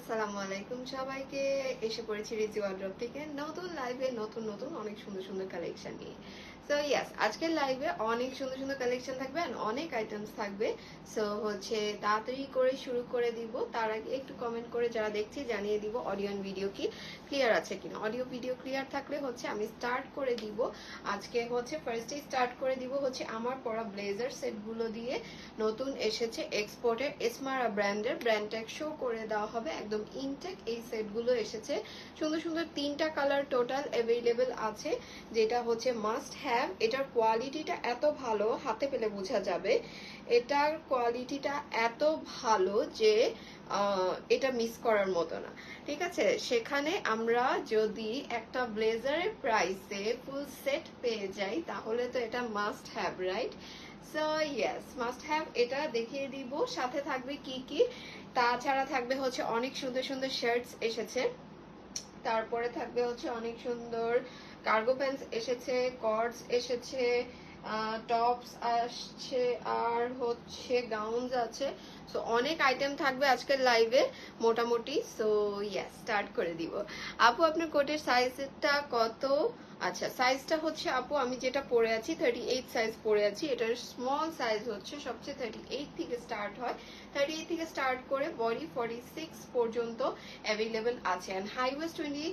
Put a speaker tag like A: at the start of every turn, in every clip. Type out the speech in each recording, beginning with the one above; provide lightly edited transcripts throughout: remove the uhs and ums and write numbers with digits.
A: আসসালামু আলাইকুম সবাইকে। এসে পড়েছি রিজি ওয়ার্ড্রব থেকে নতুন লাইভে, নতুন নতুন অনেক সুন্দর সুন্দর কালেকশন নিয়ে। সো ইয়েস, আজকের লাইভে অনেক সুন্দর সুন্দর কালেকশন থাকবে আর অনেক আইটেমস থাকবে। সো তাড়াতাড়ি করে শুরু করে দিব। তার আগে একটু কমেন্ট করে যারা দেখছি জানিয়ে দিব অডিও এন্ড ভিডিও কি ক্লিয়ার আছে কিনা। অডিও ভিডিও ক্লিয়ার থাকলে আমি স্টার্ট করে দিব। আজকে ফার্স্টে স্টার্ট করে দিব আমার পরা ব্লেজার সেটগুলো দিয়ে। নতুন এসেছে এক্সপোর্টের এসমারা ব্র্যান্ডের, ব্র্যান্ড ট্যাগ শো করে দেওয়া হবে, একদম ইনটেক এই সেটগুলো এসেছে। সুন্দর সুন্দর 3টা কালার টোটাল অ্যাভেলেবেল আছে, যেটা মাস্ট হ্যাভ। এটার কোয়ালিটিটা এত ভালো, হাতে পেলে বোঝা যাবে। এটার কোয়ালিটিটা এত ভালো যে এটা মিস করার মতো না। ঠিক আছে, সেখানে আমরা যদি একটা ব্লেজারের প্রাইসে ফুল সেট পেয়ে যাই তাহলে তো এটা must have, right? So yes, must have. এটা দেখিয়ে দিব সাথে থাকবে কি কি। তাছাড়া থাকবে অনেক সুন্দর সুন্দর শার্টস এসেছে, তারপরে থাকবে অনেক সুন্দর কার্গো প্যান্টস এসেছে, কর্ডস এসেছে, টপস আসছে, আর গাউনস আছে। সো অনেক আইটেম থাকবে আজকের লাইভে মোটামুটি। সো ইয়েস, স্টার্ট করে দিব। আপু আপনার কোটের সাইজটা কত? আচ্ছা, সাইজটা আপু আমি যেটা পরে আছি 38 সাইজ পরে আছি। এটার স্মল সাইজ সবচেয়ে 38 থেকে স্টার্ট হয়। 38 থেকে স্টার্ট করে বডি 46 পর্যন্ত অ্যাভেলেবেল আছে। এন্ড হাই ওয়েস্ট 26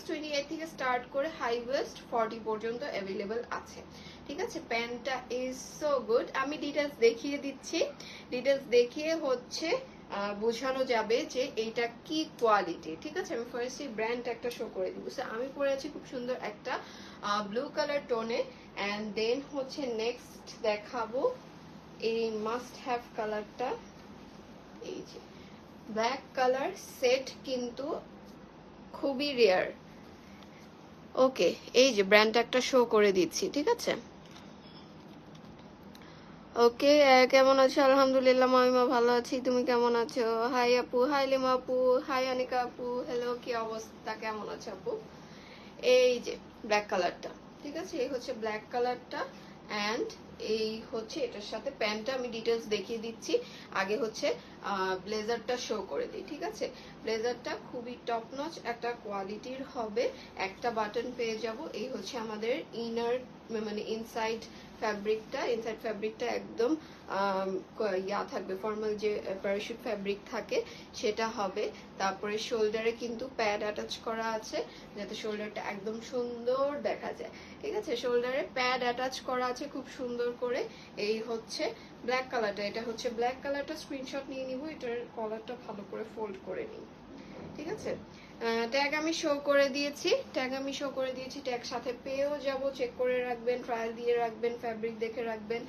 A: 28 থেকে স্টার্ট করে হাই ওয়েস্ট 40 পর্যন্ত অ্যাভেলেবেল আছে। ঠিক আছে, প্যান্টটা ইজ সো গুড। আমি ডিটেলস দেখিয়ে দিচ্ছি। ডিটেলস দেখিয়ে বোঝানো যাবে যে এইটা কি কোয়ালিটি। ঠিক আছে, আমি ফার্স্টে ব্র্যান্ড একটা শো করে দিব। আমি পরে আছি খুব সুন্দর একটা ব্লু কালার টোনে। অ্যান্ড দেন নেক্সট দেখাবো এই মাস্ট হ্যাভ কালারটা। এই যে ব্ল্যাক কালার সেট, কিন্তু খুবই রেয়ার। ওকে, এই যে ব্র্যান্ড একটা শো করে দিচ্ছি। ঠিক আছে, ওকে। কেমন আছো? আলহামদুলিল্লাহ মামিমা, ভালো আছি। তুমি কেমন আছো? হাই আপু, হাই লিমা আপু, হাই অনিকা আপু, হ্যালো, কি অবস্থা, কেমন আছো আপু? এই যে ব্ল্যাক কালারটা, ঠিক আছে, এই ব্ল্যাক কালারটা। অ্যান্ড এই এটার সাথে প্যান্টটা আমি ডিটেলস দেখিয়ে দিচ্ছি। আগে ব্লেজারটা শো করে দিই। ঠিক আছে, ব্লেজারটা খুবই টপ নচ একটা কোয়ালিটির হবে। একটা বাটন পেয়ে যাব। এই আমাদের ইনার, মানে ইনসাইড ফ্যাব্রিকটা একদম ইয়া থাকবে, ফর্মাল যে প্যারাশুট ফ্যাব্রিক থাকে সেটা হবে। তারপরে শোল্ডারে কিন্তু প্যাড অ্যাটাচ করা আছে, যাতে শোল্ডারটা একদম সুন্দর দেখা যায়। ঠিক আছে, শোল্ডারে প্যাড অ্যাটাচ করা আছে খুব সুন্দর করে। এই ব্ল্যাক কালারটা, এটা ব্ল্যাক কালারটা স্ক্রিনশট নিয়ে নিব। এটার কলারটা ভালো করে ফোল্ড করে নিই। ঠিক আছে, ট্যাগ আমি শো করে দিয়েছি। ট্যাগ সাথে পেয়েও যাব, চেক করে রাখবেন, ট্রায়াল দিয়ে রাখবেন, ফ্যাব্রিক দেখে রাখবেন।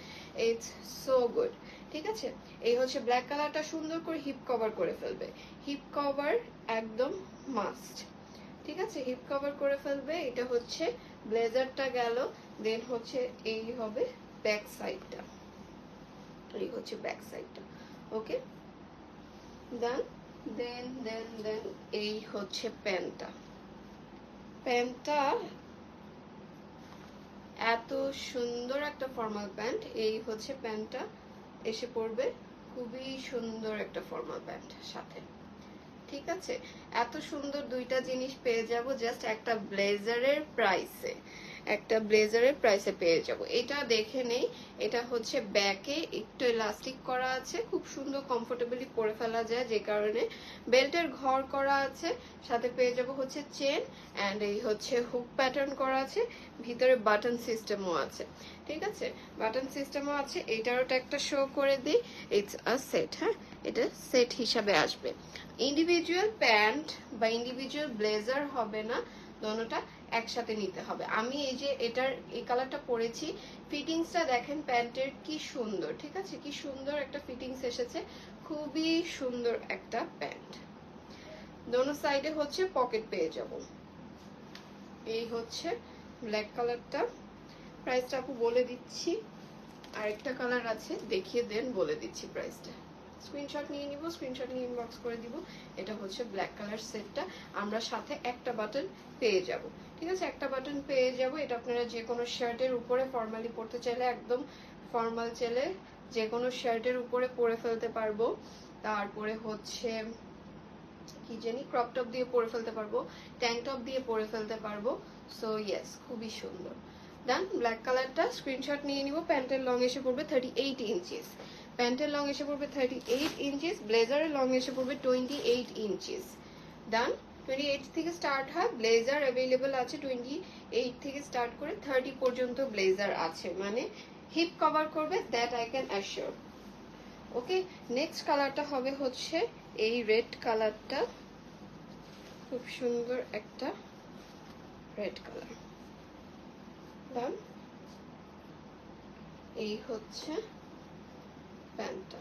A: It's so good. ঠিক আছে, এই ব্ল্যাক কালারটা সুন্দর করে হিপ কভার করে ফেলবে। হিপ কভার একদম মাস্ট। ঠিক আছে, হিপ কভার করে ফেলবে। এটা ব্লেজারটা গেল। দেন এই হবে ব্যাক সাইডটা। এই ব্যাক সাইডটা। ওকে, দেন দেন দেন দেন এই প্যান্টটা। প্যান্টটা এত সুন্দর একটা ফর্মাল প্যান্ট। এই প্যান্টটা এসে পড়বে, খুবই সুন্দর একটা ফর্মাল প্যান্ট সাথে। ঠিক আছে, এত সুন্দর দুইটা জিনিস পেয়ে যাব জাস্ট একটা ব্লেজারের প্রাইসে। পেয়ে যাব। এটা দেখে নেই, এটা ব্যাকে একটু ইলাস্টিক করা আছে, খুব সুন্দর কমফোর্টেবলি পরে ফেলা যায়, যে কারণে বেল্টের ঘর করা আছে। সাথে পেয়ে যাব চেন, অ্যান্ড এই হুক প্যাটার্ন করা আছে। ভিতরে বাটন সিস্টেমও আছে। ঠিক আছে, বাটন সিস্টেমও আছে। এটারও একটা শো করে দিই। It's a set. হ্যাঁ, এটা সেট হিসাবে আসবে। ইন্ডিভিজুয়াল প্যান্ট বা ইন্ডিভিজুয়াল ব্লেজার হবে না, দোনোটা একসাথে নিতে হবে। আমি এই যে এটার এই কালারটা পরেছি, ফিটিংসটা দেখেন প্যান্টের কি সুন্দর। ঠিক আছে, কি সুন্দর একটা ফিটিংস এসেছে, খুবই সুন্দর একটা প্যান্ট। দোনো সাইডে পকেট পেয়ে যাব। এই ব্ল্যাক কালারটা। প্রাইসটা আপু বলে দিচ্ছি। আরেকটা কালার আছে, দেখিয়ে দেন, বলে দিচ্ছি প্রাইসটা। স্ক্রিনশট নিয়ে নিব, স্ক্রিনশট নিয়ে ইনবক্স করে দিব। এটা ব্ল্যাক কালার সেটটা। আমরা সাথে একটা বাটন পেয়ে যাব। ঠিক আছে, একটা বাটন পেয়ে যাব। এটা আপনারা যে কোনো শার্টের উপরে ফর্মালি পরতে চাইলে, একদম ফর্মাল চাইলে যে কোনো শার্টের উপরে পরে ফেলতে পারবো। তারপরে হচ্ছে কি জানি ক্রপ টপ দিয়ে পরে ফেলতে পারবো, ট্যাঙ্ক টপ দিয়ে পরে ফেলতে পারবো। সো ইয়েস, খুবই সুন্দর। ডান, ব্ল্যাক কালারটা স্ক্রিনশট নিয়ে নিব। প্যান্টের লং এসে পড়বে 38 ইঞ্চিস, প্যান্টের লং এসে পড়বে 38 ইঞ্চিস, ব্লেজারের লং এসে পড়বে 28 ইঞ্চিস। ডান, 28 থেকে স্টার্ট হয়, ব্লেজার অ্যাভেলেবল আছে 28 থেকে স্টার্ট করে 30 পর্যন্ত ব্লেজার আছে, মানে হিপ কভার করবে, that I can assure. Okay, next কালারটা হবে হচ্ছে এই রেড কালারটা, খুব সুন্দর একটা রেড কালার। ডান, এই হচ্ছে প্যান্টটা,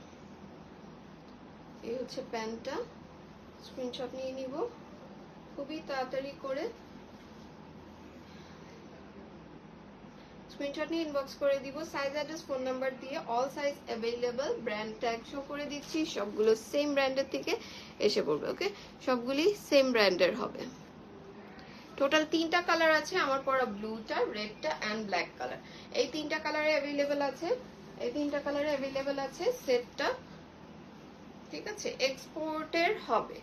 A: এই হচ্ছে প্যান্টটা। স্ক্রিনশট নিয়ে নিব খুবই তাড়াতাড়ি করে, স্ক্রিনশট নিয়ে ইনবক্স করে দিব। সাইজ অ্যাড্রেস ফোন নাম্বার দিয়ে all size available, brand tag show করে দিচ্ছি, সবগুলো সেম ব্র্যান্ডের থেকে এসে পড়বে। ওকে, সবগুলি সেম ব্র্যান্ডের হবে। টোটাল 3টা কালার আছে আমার পরা, ব্লুটা, রেডটা অ্যান্ড ব্ল্যাক কালার। এই 3টা কালারে অ্যাভেলেবল আছে, এই 3টা কালারে অ্যাভেলেবল আছে সেটটা। ঠিক আছে, এক্সপোর্টের হবে,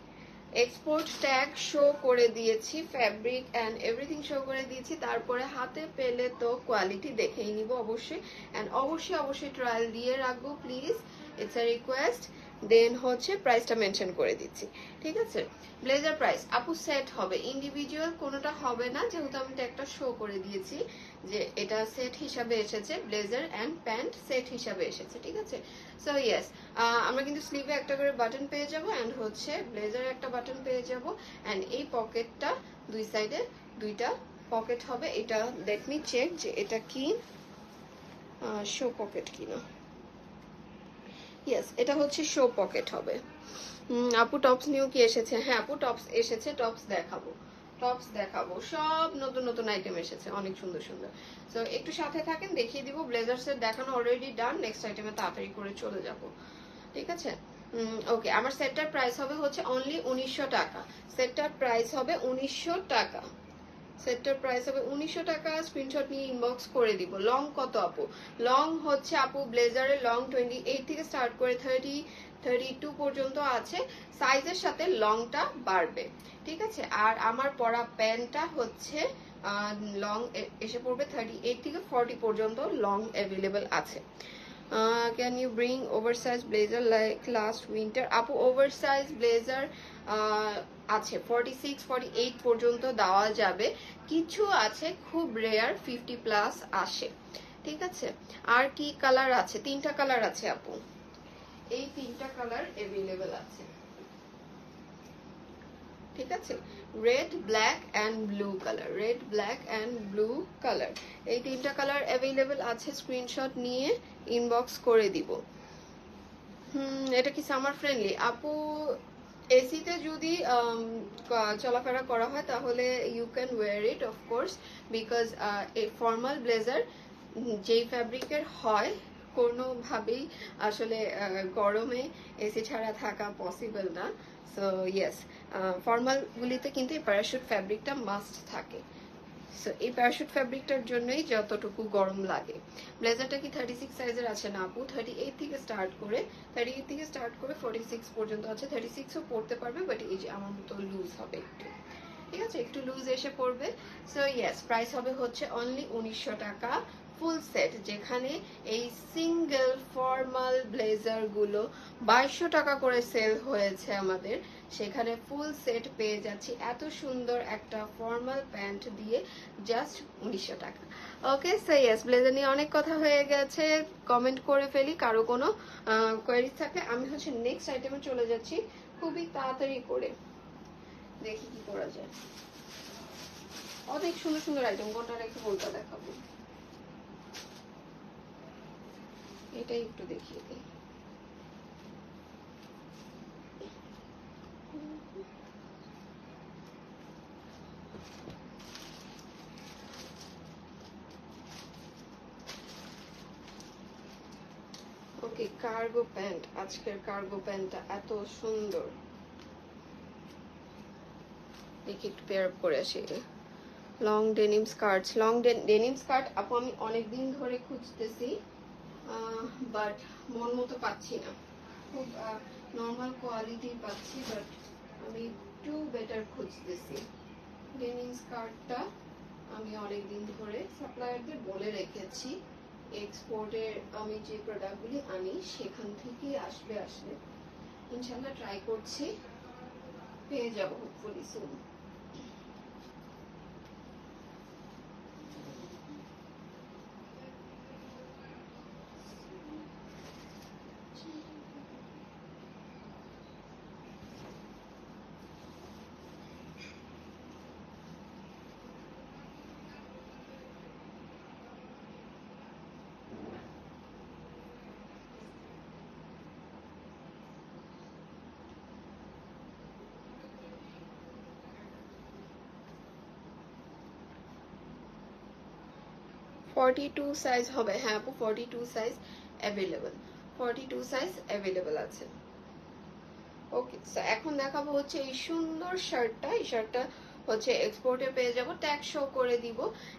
A: এক্সপোর্ট ট্যাগ শো করে দিয়েছি, ফ্যাব্রিক অ্যান্ড এভরিথিং শো করে দিয়েছি। তারপরে হাতে পেলে তো কোয়ালিটি দেখেই নিব অবশ্যই, অ্যান্ড অবশ্যই ট্রায়াল দিয়ে রাখবো প্লিজ, ইটস আ রিকোয়েস্ট। দেন হচ্ছে প্রাইসটা মেনশন করে দিচ্ছি। ঠিক আছে, ব্লেজার প্রাইস আপু সেট হবে, ইন্ডিভিজুয়াল কোনোটা হবে না, যেহেতু আমি ট্যাগটা শো করে দিয়েছি যে এটা সেট হিসাবে এসেছে, ব্লেজার অ্যান্ড প্যান্ট সেট হিসাবে এসেছে। ঠিক আছে, সো ইয়েস, আমরা কিন্তু স্লিভে একটা করে বাটন পেয়ে যাব, অ্যান্ড হচ্ছে ব্লেজারে একটা বাটন পেয়ে যাব, অ্যান্ড এই পকেটটা দুই সাইডে দুইটা পকেট হবে। এটা লেট মি চেক যে এটা কি শো পকেট কিনা। ইয়েস, এটা হচ্ছে শো পকেট হবে। আপু টপস নিউ কি এসেছে? হ্যাঁ আপু টপস এসেছে, টপস দেখাবো, টপস দেখাবো, সব নতুন নতুন আইটেম এসেছে, অনেক সুন্দর সুন্দর। সো একটু সাথে থাকেন, দেখিয়ে দিব। ব্লেজার সেট দেখানো অলরেডি ডান, নেক্সট আইটেমে তাড়াতাড়ি করে চলে যাব। ঠিক আছে, ওকে, আমার সেটটার প্রাইস হবে হচ্ছে অনলি 1900 টাকা, সেটটার প্রাইস হবে 1900 টাকা, সেটটার প্রাইস হবে 1900 টাকা। স্ক্রিনশট নিয়ে ইনবক্স করে দিব। লং কত আপু? লং হচ্ছে আপু ব্লেজারের লং 28 থেকে স্টার্ট করে 32 পর্যন্ত আছে, সাইজের সাথে লংটা বাড়বে। ঠিক আছে, আর আমার পরা প্যান্টটা হচ্ছে লং এসে পড়বে 38 থেকে 40 পর্যন্ত লং অ্যাভেলেবল আছে। Can you bring oversize blazer like last winter? আপু ওভারসাইজ ব্লেজার আছে 46 48 পর্যন্ত দেওয়া যাবে, কিছু আছে খুব রেয়ার 50 প্লাস আসে। ঠিক আছে, আর কি কালার আছে? 3টা কালার আছে আপু, এই 3টা কালার অ্যাভেলেবল আছে। ঠিক আছে, red, black and blue colour, red, black and blue colour, এই 3টা কালার অ্যাভেলেবল আছে। স্ক্রিনশট নিয়ে ইনবক্স করে দিব। এটা কি সামার ফ্রেন্ডলি? আপু এসিতে যদি চলাফেরা করা হয় তাহলে you can wear it of course, because এই ফর্মাল ব্লেজার যেই ফ্যাব্রিকের হয় কোনোভাবেই আসলে গরমে এসি ছাড়া থাকা পসিবল না। সো ইয়েস, ফর্মালগুলিতে কিন্তু এই প্যারাশুট ফ্যাব্রিকটা মাস্ট থাকে। সো এই প্যারাশুট ফ্যাব্রিকটার জন্যই যতটুকু গরম লাগে। ব্লেজারটা কি 36 সাইজের আছে? না আপু, 38 থেকে স্টার্ট করে 46 পর্যন্ত আছে। 36ও পড়তে পারবে, বাট এই যে আমার মতো লুজ হবে একটু। ঠিক আছে, একটু লুজ এসে পড়বে। সো ইয়েস, প্রাইস হবে হচ্ছে অনলি 1900 টাকা ফুল সেট, যেখানে এই সিঙ্গেল ফর্মাল ব্লেজার গুলো 2200 টাকা করে সেল হয়েছে আমাদের, সেখানে ফুল সেট পেয়ে যাচ্ছি এত সুন্দর একটা ফর্মাল প্যান্ট দিয়ে জাস্ট 1900 টাকা। ওকে, সো ইয়েস, ব্লেজার নিয়ে অনেক কথা হয়ে গেছে, কমেন্ট করে ফেলি। কারো কোনো কোয়েরিজ থাকলে আমি হচ্ছে নেক্সট আইটেমে চলে যাচ্ছি খুবই তাড়াতাড়ি করে, দেখি কি করা যায়। অনেক সুন্দর সুন্দর আইটেম, কোনটা রেখে কোনটা দেখাবো এটাই একটু দেখিয়ে দিই। ওকে, কার্গো প্যান্ট, আজকের কার্গো প্যান্টটা এত সুন্দর, দেখি একটু পেয়ার আপ করে আসি। Long denim skirt, long denim skirt আপু আমি অনেকদিন ধরে খুঁজতেছি, বাট মন মতো পাচ্ছি না, খুব নর্মাল কোয়ালিটি পাচ্ছি, বাট আমি একটু বেটার খুঁজতেছি। ডেনিম স্কার্টটা আমি অনেকদিন ধরে সাপ্লায়ারদের বলে রেখেছি, এক্সপোর্টের আমি যে প্রোডাক্টগুলি আনি সেখান থেকেই আসলে ইনশাল্লাহ ট্রাই করছি, পেয়ে যাবো হোপফুলি সুন। ফর্টি টু সাইজ হবে, হ্যাঁ আপু 42 সাইজ অ্যাভেলেবল, 42 সাইজ অ্যাভেলেবল আছে। ওকে, সো এখন দেখাবো হচ্ছে এই সুন্দর শার্টটা। এই শার্টটা হচ্ছে এক্সপোর্টে পেয়ে যাব, ট্যাগ শো করে দিব।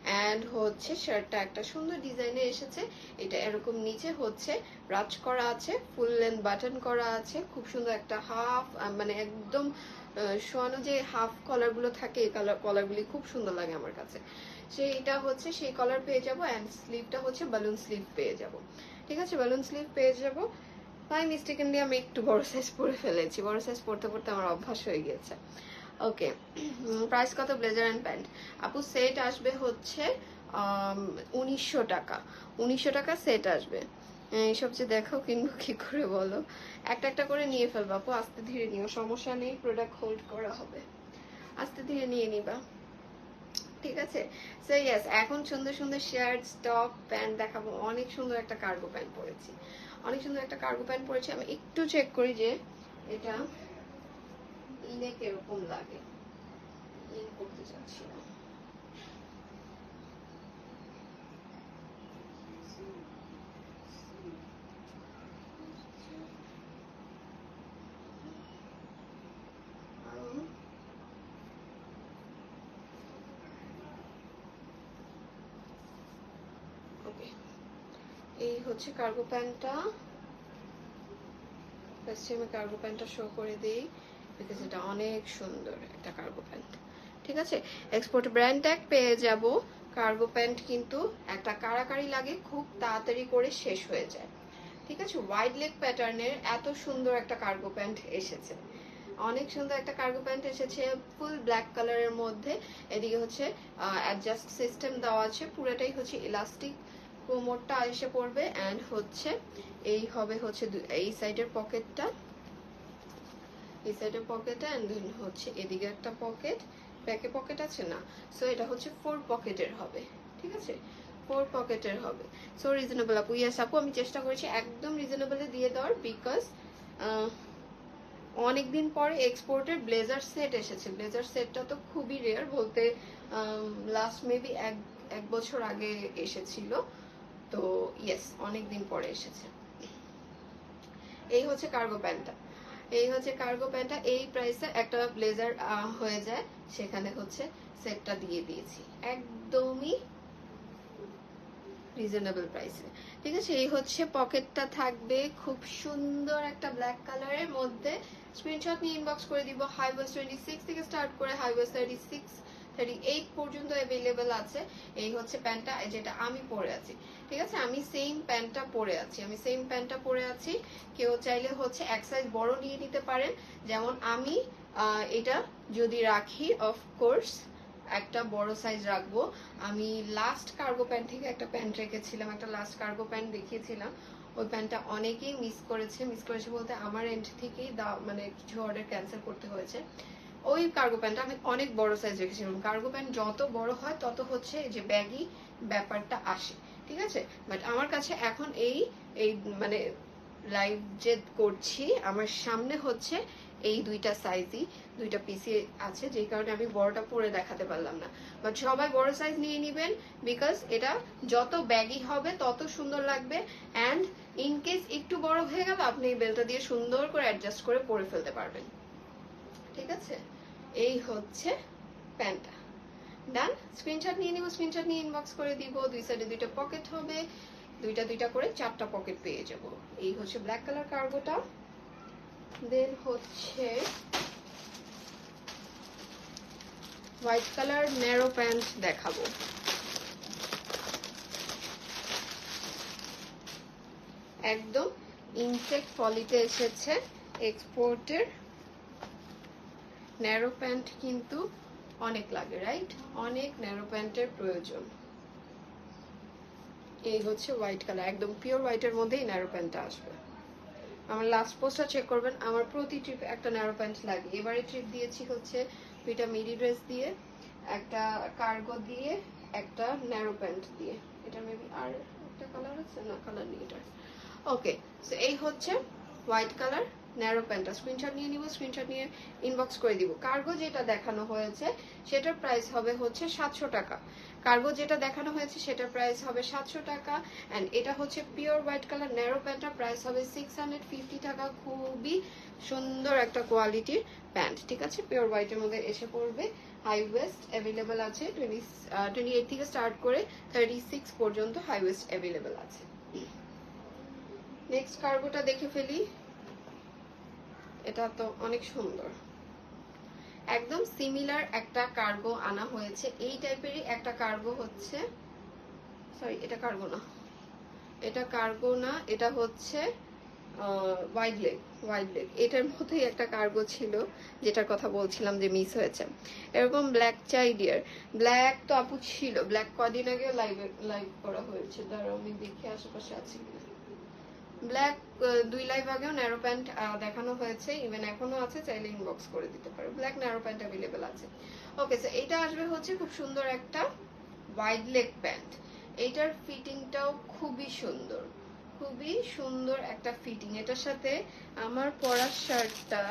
A: অ্যান্ড হচ্ছে শার্টটা একটা সুন্দর ডিজাইনে এসেছে। এটা এরকম নিচে হচ্ছে রাচ করা আছে, ফুল লেন্থ বাটন করা আছে, খুব সুন্দর একটা হাফ, মানে একদম শোয়ানো যে হাফ কলারগুলো থাকে, এই কলারগুলি খুব সুন্দর লাগে আমার কাছে। সেইটা হচ্ছে সেই কলার পেয়ে যাব। অ্যান্ড স্লিভটা হচ্ছে বালুন স্লিভ পেয়ে যাব। ঠিক আছে, বালুন স্লিভ পেয়ে যাব। বাই মিস্টেকেনলি আমি একটু বড় সাইজ পরে ফেলেছি, বড় সাইজ পরতে পরতে আমার অভ্যাস হয়ে গিয়েছে। ওকে, প্রাইস কত ব্লেজার অ্যান্ড প্যান্ট? আপু সেট আসবে হচ্ছে 1900 টাকা, 1900 টাকা সেট আসবে। এইসব যে দেখাও কিনবো কি করে বলো, একটা একটা করে নিয়ে ফেলবো আপু, আস্তে ধীরে নিও, সমস্যা নেই, প্রোডাক্ট হোল্ড করা হবে, আস্তে ধীরে নিয়ে নিবা। ঠিক আছে, সো ইয়েস, এখন সুন্দর সুন্দর শার্ট, টপ, প্যান্ট দেখাবো। অনেক সুন্দর একটা কার্গো প্যান্ট পরেছি, অনেক সুন্দর একটা কার্গো প্যান্ট পরেছি। আমি একটু চেক করি যে এটা ইনে কিরকম লাগে, ইন করতে চাচ্ছি না। ওকে, এই হচ্ছে কার্গো প্যান্টটা। ফার্স্টে আমি কার্গো প্যান্টটা শো করে দিই, বিকজ এটা অনেক সুন্দর একটা কার্গো প্যান্ট। ঠিক আছে, এক্সপোর্ট ব্র্যান্ড ট্যাগ পেয়ে যাব। কার্গো প্যান্ট কিন্তু একটা কাড়াকাড়ি লাগে, খুব তাড়াতাড়ি করে শেষ হয়ে যায়। ঠিক আছে, ওয়াইড লেগ প্যাটার্নের এত সুন্দর একটা কার্গো প্যান্ট এসেছে, অনেক সুন্দর একটা কার্গো প্যান্ট এসেছে, ফুল ব্ল্যাক কালারের মধ্যে। এদিকে হচ্ছে অ্যাডজাস্ট সিস্টেম দেওয়া আছে, পুরোটাই হচ্ছে ইলাস্টিক, কোমরটা এসে পড়বে। অ্যান্ড হচ্ছে এই হবে হচ্ছে এই সাইডের পকেটটা, এই সাইডের পকেটটা, অ্যান্ড দেন হচ্ছে এদিকে একটা পকেট, ব্যাকে পকেট আছে না, সো এটা হচ্ছে 4 পকেটের হবে। ঠিক আছে, 4 পকেটের হবে। সো রিজনেবল আপু, ইয়েস আপু, আমি চেষ্টা করেছি একদম রিজনেবলে দিয়ে দেওয়ার, বিকজ অনেকদিন পরে এক্সপোর্টের ব্লেজার সেট এসেছে। ব্লেজার সেটটা তো খুবই রেয়ার, বলতে লাস্ট মেবি এক বছর আগে এসেছিল, তো ইয়েস অনেকদিন পরে এসেছে। এই হচ্ছে কার্গো প্যান্টটা, এই হচ্ছে কার্গো প্যান্টটা। এই প্রাইসে একটা ব্লেজার হয়ে যায়, সেখানে হচ্ছে সেটটা দিয়ে দিয়েছি একদমই রিজনেবল প্রাইসে। ঠিক আছে, এই হচ্ছে পকেটটা থাকবে, খুব সুন্দর একটা ব্ল্যাক কালারের মধ্যে। স্ক্রিনশট নিয়ে ইনবক্স করে দিব। হাই ওয়েস্ট 26 থেকে স্টার্ট করে হাই ওয়েস্ট 36-38 পর্যন্ত অ্যাভেলেবেল আছে। এই হচ্ছে প্যান্টটা যেটা আমি পরে আছি। ঠিক আছে, আমি সেম প্যান্টটা পরে আছি, আমি সেম প্যান্টটা পরে আছি। কেউ চাইলে হচ্ছে এক সাইজ বড় নিয়ে নিতে পারেন, যেমন আমি এটা যদি রাখি, অফকোর্স একটা বড় সাইজ রাখবো। আমি লাস্ট কার্গো প্যান্ট থেকে একটা প্যান্ট রেখেছিলাম, একটা লাস্ট কার্গো প্যান্ট দেখিয়েছিলাম, ওই প্যান্টটা অনেকেই মিস করেছে বলতে আমার এন্ড থেকেই মানে কিছু অর্ডার ক্যান্সেল করতে হয়েছে। ওই কার্গো প্যান্টটা আমি অনেক বড় সাইজ রেখেছিলাম। কার্গো প্যান্ট যত বড় হয় তত হচ্ছে যে ব্যাগি ব্যাপারটা আসে। ঠিক আছে, বাট আমার কাছে এখন এই এই মানে লাইভ যে করছি, আমার সামনে হচ্ছে এই দুইটা সাইজই, দুইটা পিসি আছে, যে কারণে আমি বড়টা পরে দেখাতে পারলাম না। বাট সবাই বড় সাইজ নিয়ে নিবেন, বিকজ এটা যত ব্যাগি হবে তত সুন্দর লাগবে। অ্যান্ড ইনকেস একটু বড় হয়ে গেল, আপনি এই বেলটা দিয়ে সুন্দর করে অ্যাডজাস্ট করে পরে ফেলতে পারবেন। ঠিক আছে, এই হচ্ছে প্যান্টটা। ডান, স্ক্রিনশট নিয়ে নিব, স্ক্রিনশট নিয়ে ইনবক্স করে দিব। দুই সাইডে দুইটা পকেট হবে, দুইটা দুইটা করে 4টা পকেট পেয়ে যাব। এই হচ্ছে ব্ল্যাক কালার কার্গোটা। দেন হচ্ছে হোয়াইট কালার ন্যারো প্যান্ট দেখাবো। একদম ইনটেক পলিতে এসেছে, এক্সপোর্টের ন্যারো প্যান্ট কিন্তু অনেক লাগে, রাইট? অনেক ন্যারো প্যান্টের প্রয়োজন। এই হচ্ছে হোয়াইট কালার, একদম পিওর হোয়াইটের মধ্যেই ন্যারো প্যান্টটা আসবে। আমার লাস্ট পোস্টটা চেক করবেন, আমার প্রতি ট্রিপে একটা ন্যারো প্যান্ট লাগে। এবারে ট্রিপ দিয়েছি হচ্ছে দুইটা মিডি ড্রেস দিয়ে, একটা কার্গো দিয়ে, একটা ন্যারো প্যান্ট দিয়ে। এটা মেবি আর একটা কালার আছে, না কালার নেই এটা। ওকে, সো এই হচ্ছে হোয়াইট কালার ন্যারো প্যান্টটা। স্ক্রিনশট নিয়ে নিব, স্ক্রিনশট নিয়ে ইনবক্স করে দিব। কার্গো যেটা দেখানো হয়েছে সেটার প্রাইস হবে হচ্ছে 700 টাকা। কার্গো যেটা দেখানো হয়েছে সেটার প্রাইস হবে 700 টাকা। অ্যান্ড এটা হচ্ছে পিওর হোয়াইট কালার ন্যারো প্যান্টটার প্রাইস হবে 650 টাকা। খুবই সুন্দর একটা কোয়ালিটির প্যান্ট, ঠিক আছে? পিওর হোয়াইটের মধ্যে এসে পড়বে। হাই ওয়েস্ট অ্যাভেলেবেল আছে, 28 থেকে স্টার্ট করে 36 পর্যন্ত হাই ওয়েস্ট অ্যাভেলেবেল আছে। নেক্সট কার্গোটা দেখে ফেলি। এটা তো অনেক সুন্দর, একদম সিমিলার একটা কার্গো আনা হয়েছে। এই টাইপেরই একটা কার্গো হচ্ছে, সরি এটা কার্গো না, এটা কার্গো না, এটা হচ্ছে ওয়াইড লেগ। ওয়াইড লেগ এটার মধ্যেই একটা কার্গো ছিল যেটার কথা বলছিলাম যে মিস হয়েছে। এরকম ব্ল্যাক চাই ডিয়ার, ব্ল্যাক তো আপু ছিল, ব্ল্যাক কদিন আগেও লাইভ করা হয়েছে, দাঁড়াও আমি দেখি আশেপাশে আছে কিনা। ব্ল্যাক 2 লাইভ আগেও ন্যারো প্যান্ট দেখানো হয়েছে, ইভেন এখনো আছে, চাইলে ইনবক্স করে দিতে পারো। ব্ল্যাক ন্যারো প্যান্ট অ্যাভেলেবেল আছে। ওকে, সো এটা আসবে হচ্ছে খুব সুন্দর একটা ওয়াইড লেগ প্যান্ট। এইটার ফিটিংটাও খুবই সুন্দর, খুবই সুন্দর একটা ফিটিং। এটার সাথে আমার পরা শার্টটা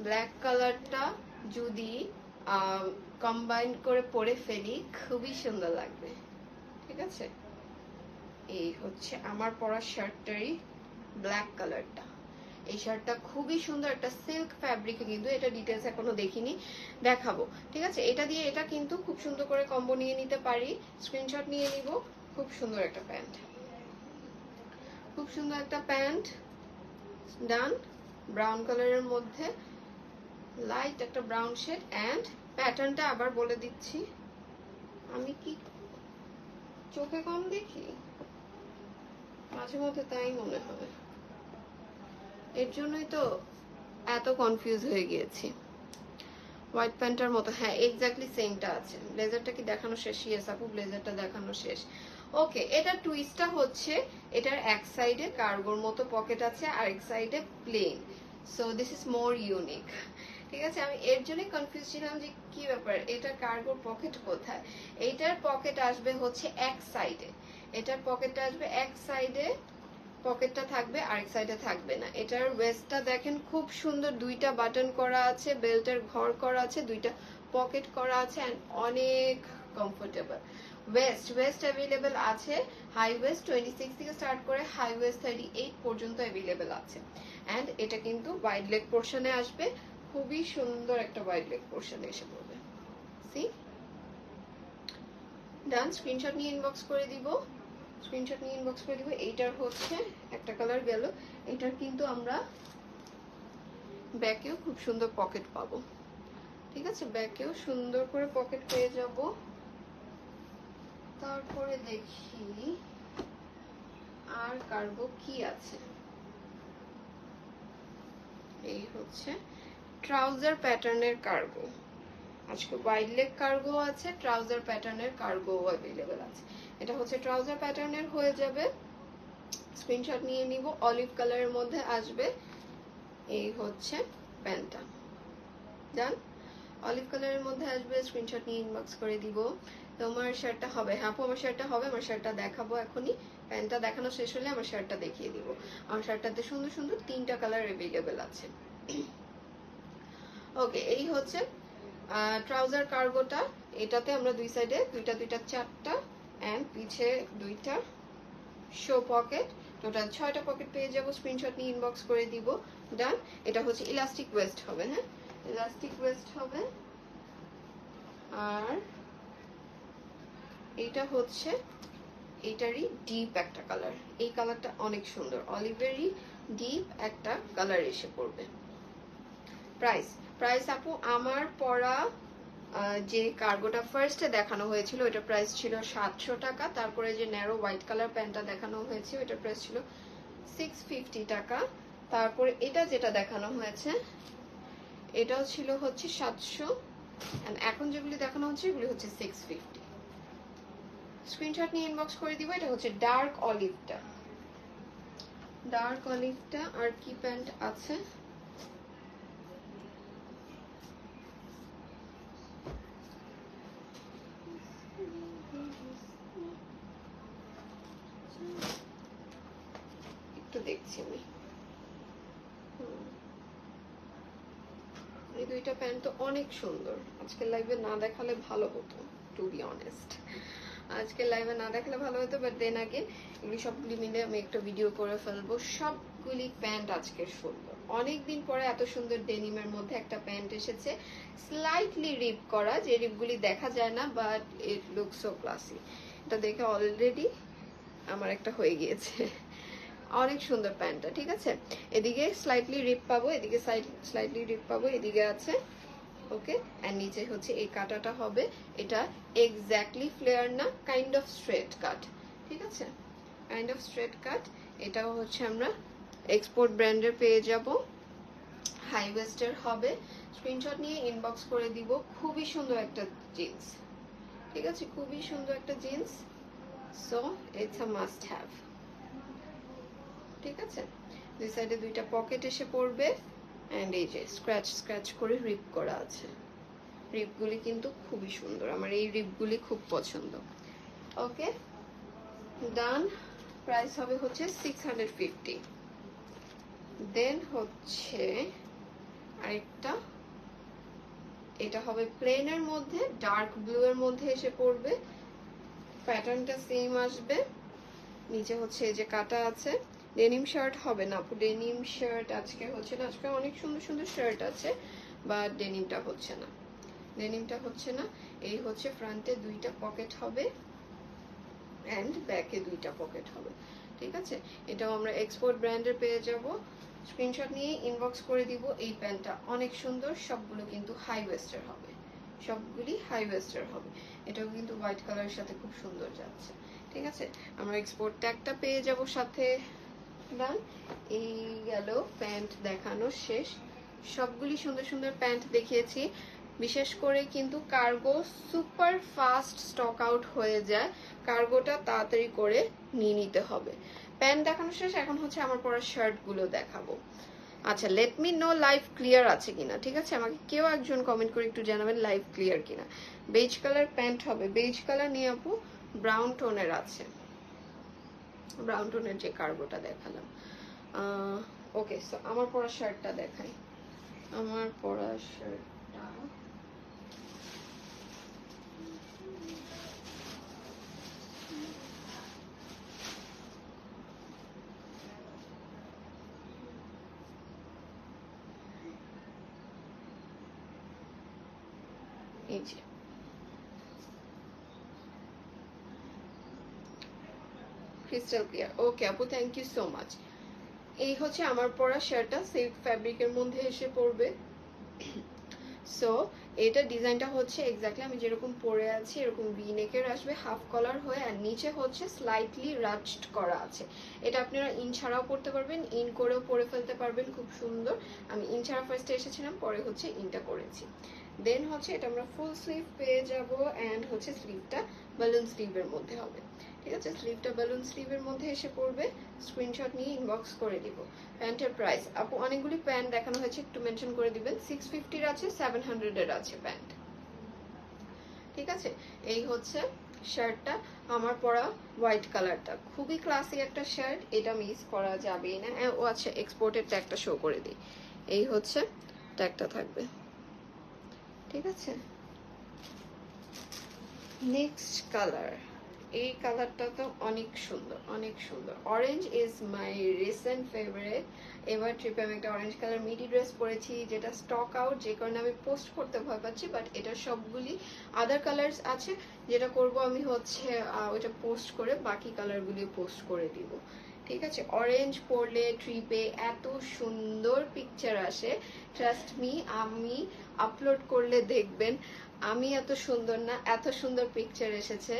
A: ব্ল্যাক কালারটা যদি কম্বাইন করে পরে ফেলি খুবই সুন্দর লাগবে, ঠিক আছে? এই হচ্ছে আমার পরা শার্টটারই ব্ল্যাক কালারটা। এই শার্টটা খুবই সুন্দর, একটা সিল্ক ফ্যাব্রিকে, কিন্তু এটা ডিটেলস এখনো দেখিনি, দেখাবো, ঠিক আছে? এটা দিয়ে এটা কিন্তু খুব সুন্দর করে কম্বো নিয়ে নিতে পারি। স্ক্রিনশট নিয়ে নিব। খুব সুন্দর একটা প্যান্ট, খুব সুন্দর একটা প্যান্ট। ডান, ব্রাউন কালারের মধ্যে লাইট একটা ব্রাউন শেড। অ্যান্ড প্যাটার্নটা আবার বলে দিচ্ছি, আমি কি চোখে কম দেখি? মাঝে মধ্যে তাই মনে হয়, এর জন্যই তো এত কনফিউজ হয়ে গিয়েছি। হোয়াইট প্যান্টার মতো, হ্যাঁ এক্স্যাক্টলি সেমটা আছে। ব্লেজারটা কি দেখানো শেষ? ইয়েস আপু, ব্লেজারটা দেখানো শেষ। ওকে, এটা টুইস্টটা হচ্ছে এটার এক সাইডে কার্গোর মতো পকেট আছে আর এক সাইডে plain. So this is more unique, ঠিক আছে? আমি এর জন্যই কনফিউজ ছিলাম যে কি ব্যাপার, এটা কার্গোর পকেট কোথায়। এইটার পকেট আসবে হচ্ছে এক সাইডে, এটার পকেটটা আসবে এক সাইডে, পকেটটা থাকবে আরেক সাইডে থাকবে না। এটার ওয়েস্টটা দেখেন খুব সুন্দর, দুইটা বাটন করা আছে, বেল্টের ঘর করা আছে, দুইটা পকেট করা আছে, এন্ড অনেক কমফোর্টেবল। ওয়েস্ট অ্যাভেলেবেল আছে, হাই ওয়েস্ট 26 থেকে স্টার্ট করে হাই ওয়েস্ট 38 পর্যন্ত অ্যাভেলেবেল আছে। এন্ড এটা কিন্তু ওয়াইড লেগ পোর্শনে আসবে, খুবই সুন্দর একটা ওয়াইড লেগ পোর্শনে এসে পড়বে। সি ডান, স্ক্রিনশট নিয়ে ইনবক্স করে দিব, স্ক্রিনশট নিয়ে ইনবক্স করে দিব। এইটার হচ্ছে একটা কালার গেল, এটার কিন্তু আমরা ব্যাকেও খুব সুন্দর পকেট পাবো, ঠিক আছে? ব্যাকেও সুন্দর করে পকেট পেয়ে যাব। তারপরে দেখি আর কার্গো কি আছে। এই হচ্ছে ট্রাউজার প্যাটার্নের কার্গো, আজকে ওয়াইড লেগ কার্গো আছে, ট্রাউজার প্যাটার্নের কার্গো অ্যাভেলেবেল আছে। এটা হচ্ছে ট্রাউজার প্যাটার্নের হয়ে যাবে, স্ক্রিনশট নিয়ে নিব। অলিভ কালারের মধ্যে আসবে। এই হচ্ছে প্যান্টটা, ডান, অলিভ কালারের মধ্যে আসবে। স্ক্রিনশট নিয়ে ইনবক্স করে দিব। তোমার শার্টটা হবে? হ্যাঁ আপু আমার শার্টটা হবে, আমার শার্টটা দেখাবো এখনই। প্যান্টটা দেখানো শেষ হলে আমার শার্টটা দেখিয়ে দিব। আমার শার্টটাতে সুন্দর সুন্দর 3টা কালার অ্যাভেলেবেল আছে। ওকে, এই হচ্ছে ট্রাউজার কার্গোটা। এটাতে আমরা দুই সাইডে দুইটা 4টা এন্ড পিছে দুইটা শো পকেট, টোটাল 6টা পকেট পেয়ে যাব। স্ক্রিনশট নিয়ে ইনবক্স করে দিব। ডান, এটা হচ্ছে ইলাস্টিক ওয়েস্ট হবে, হ্যাঁ ইলাস্টিক ওয়েস্ট হবে। আর এটা হচ্ছে এটারই ডিপ একটা কালার, এই কালারটা অনেক সুন্দর, অলিভেরই ডিপ একটা কালার এসে পড়বে। প্রাইস প্রাইস আপু আমার পরা যে কার্গোটা ফার্স্টে দেখানো হয়েছিল ওটার প্রাইস ছিল 700 টাকা। তারপরে যে ন্যারো হোয়াইট কালার প্যান্টটা দেখানো হয়েছে ওটার প্রাইস ছিল 650 টাকা। তারপরে এটা যেটা দেখানো হয়েছে এটাও ছিল হচ্ছে 700, এন্ড এখন যেগুলি দেখানো হচ্ছে এগুলি হচ্ছে 650। স্ক্রিনশট নিয়ে ইনবক্স করে দিব। এটা হচ্ছে ডার্ক অলিভটা, ডার্ক অলিভটা। আর কি প্যান্ট আছে, একটু দেখছি আমি। এই দুইটা প্যান্ট তো অনেক সুন্দর, আজকের লাইভে না দেখালে ভালো হতো, টু বি অনেস্ট। আজকের লাইভে না দেখালে ভালো হতো, বাট দেন আগে এগুলি সবগুলি মিলে আমি একটা ভিডিও করে ফেলবো। সবগুলি প্যান্ট আজকের সুন্দর, অনেকদিন পরে এত সুন্দর ডেনিমের মধ্যে একটা প্যান্ট এসেছে, স্লাইটলি রিপ করা, যে রিপগুলি দেখা যায় না, but it look so classy. এটা দেখে অলরেডি আমার একটা হয়ে গিয়েছে। অনেক সুন্দর প্যান্টটা, ঠিক আছে। এদিকে স্লাইটলি রিপ পাবো, এদিকে স্লাইটলি রিপ পাবো, এদিকে আছে ওকে। এন্ড নিচে হচ্ছে এই কাটাটা হবে, এটা এক্স্যাক্টলি ফ্লেয়ার না, কাইন্ড অফ স্ট্রেট কাট, ঠিক আছে, কাইন্ড অফ স্ট্রেট কাট। এটাও হচ্ছে আমরা এক্সপোর্ট ব্র্যান্ডের পেয়ে যাব, হাই ওয়েস্টের হবে। স্ক্রিনশট নিয়ে ইনবক্স করে দিব। খুবই সুন্দর একটা জিন্স, ঠিক আছে, খুবই সুন্দর একটা jeans. So it's a must have, ঠিক আছে। দুই সাইডে দুইটা পকেট এসে পড়বে, এন্ড এই যে স্ক্র্যাচ স্ক্র্যাচ করে রিপ করা আছে। রিপগুলি কিন্তু খুবই সুন্দর, আমার এই রিপগুলি খুব পছন্দ। ওকে ডান। প্রাইস হবে হচ্ছে 650। দেন হচ্ছে আরেকটা, এটা হবে প্লেনের মধ্যে, ডার্ক ব্লু এর মধ্যে এসে পড়বে, প্যাটার্নটা সেম আসবে। নিচে হচ্ছে এই যে কাটা আছে। ডেনিম শার্ট হবে না আপু, ডেনিম শার্ট আজকে হচ্ছে না, আজকে অনেক সুন্দর সুন্দর শার্ট আছে, বাট ডেনিমটা হচ্ছে না, ডেনিমটা হচ্ছে না। এই হচ্ছে ফ্রন্টে দুইটা পকেট হবে এন্ড ব্যাকে দুইটা পকেট হবে, ঠিক আছে। এটাও আমরা এক্সপোর্ট ব্র্যান্ডের পেয়ে যাব। স্ক্রিনশট নিয়ে ইনবক্স করে দিব। এই প্যান্টটা অনেক সুন্দর, সবগুলো কিন্তু হাই ওয়েস্টার হবে, সবগুলি হাই ওয়েস্টার হবে। এটাও কিন্তু হোয়াইট কালারের সাথে খুব সুন্দর যাচ্ছে, ঠিক আছে। আমরা এক্সপোর্ট ট্যাগটা পেয়ে যাব সাথে। ডান। এই গেল প্যান্ট দেখানো শেষ, সবগুলি সুন্দর সুন্দর প্যান্ট দেখিয়েছি। বিশেষ করে কিন্তু cargo super fast stock out হয়ে যায়, কার্গোটা তাড়াতাড়ি করে নিয়ে নিতে হবে। প্যান্ট দেখানো শেষ, এখন হচ্ছে আমার পরা শার্ট গুলো দেখাবো। আচ্ছা, let me no live clear আছে কিনা, ঠিক আছে। আমাকে কেউ একজন কমেন্ট করে একটু জানাবেন লাইভ ক্লিয়ার কিনা। বেজ কালার প্যান্ট হবে, বেজ কালার নিয়ে আপু ব্রাউন টোনের আছে, ব্রাউন টোনের যে কার্গোটা দেখালাম। ওকে, সো আমার পরা শার্টটা দেখাই। আমার পরা শার্টটা এই যে, ক্রিস্টাল ক্লিয়ার। ওকে আপু, থ্যাংক ইউ সো মাচ। এই হচ্ছে আমার পরা শার্টটা, সিল্ক ফ্যাব্রিকের মধ্যে এসে পড়বে। সো এটা ডিজাইনটা হচ্ছে এক্স্যাক্টলি আমি যেরকম পরে আছি এরকম ভি নেকের আসবে, হাফ কলার হয়ে, আর নিচে হচ্ছে স্লাইটলি রাচড করা আছে। এটা আপনারা ইন ছাড়াও পরতে পারবেন, ইন করেও পরে ফেলতে পারবেন, খুব সুন্দর। আমি ইন ছাড়া ফার্স্টে এসেছিলাম, পরে হচ্ছে ইনটা করেছি। দেন হচ্ছে এটা আমরা ফুল স্লিভ পেয়ে যাব, এন্ড হচ্ছে স্লিভটা বালুন স্লিভের মধ্যে হবে, ঠিক আছে। স্লিভটা বালুন স্লিভের মধ্যে এসে পড়বে। স্ক্রিনশট নিয়ে ইনবক্স করে দিব। প্যান্টের প্রাইস আপু অনেকগুলি প্যান্ট দেখানো হয়েছে, একটু মেনশন করে দিবেন। 650 এর আছে, 700 এর আছে প্যান্ট, ঠিক আছে। এই হচ্ছে শার্টটা, আমার পরা হোয়াইট কালারটা, খুবই ক্লাসি একটা শার্ট, এটা মিস করা যাবেই না। ও আচ্ছা, এক্সপোর্টের ট্যাগটা শো করে দিই। এই হচ্ছে ট্যাগটা থাকবে, ঠিক আছে। নেক্সট কালার, এই কালারটা তো অনেক সুন্দর, অনেক সুন্দর। Orange is my recent favourite. এবার ট্রিপে আমি একটা অরেঞ্জ কালার মিডি ড্রেস পরেছি, যেটা স্টক আউট, যে কারণে আমি পোস্ট করতে ভয় পাচ্ছি, বাট এটা সবগুলি আদার কালার্স আছে। যেটা করব আমি হচ্ছে ওইটা পোস্ট করে বাকি কালারগুলি পোস্ট করে দিব। ঠিক আছে, অরেঞ্জ পরলে ট্রিপে এত সুন্দর পিকচার আসে, ট্রাস্ট মি, আমি আপলোড করলে দেখবেন আমি এত সুন্দর না, এত সুন্দর পিকচার এসেছে।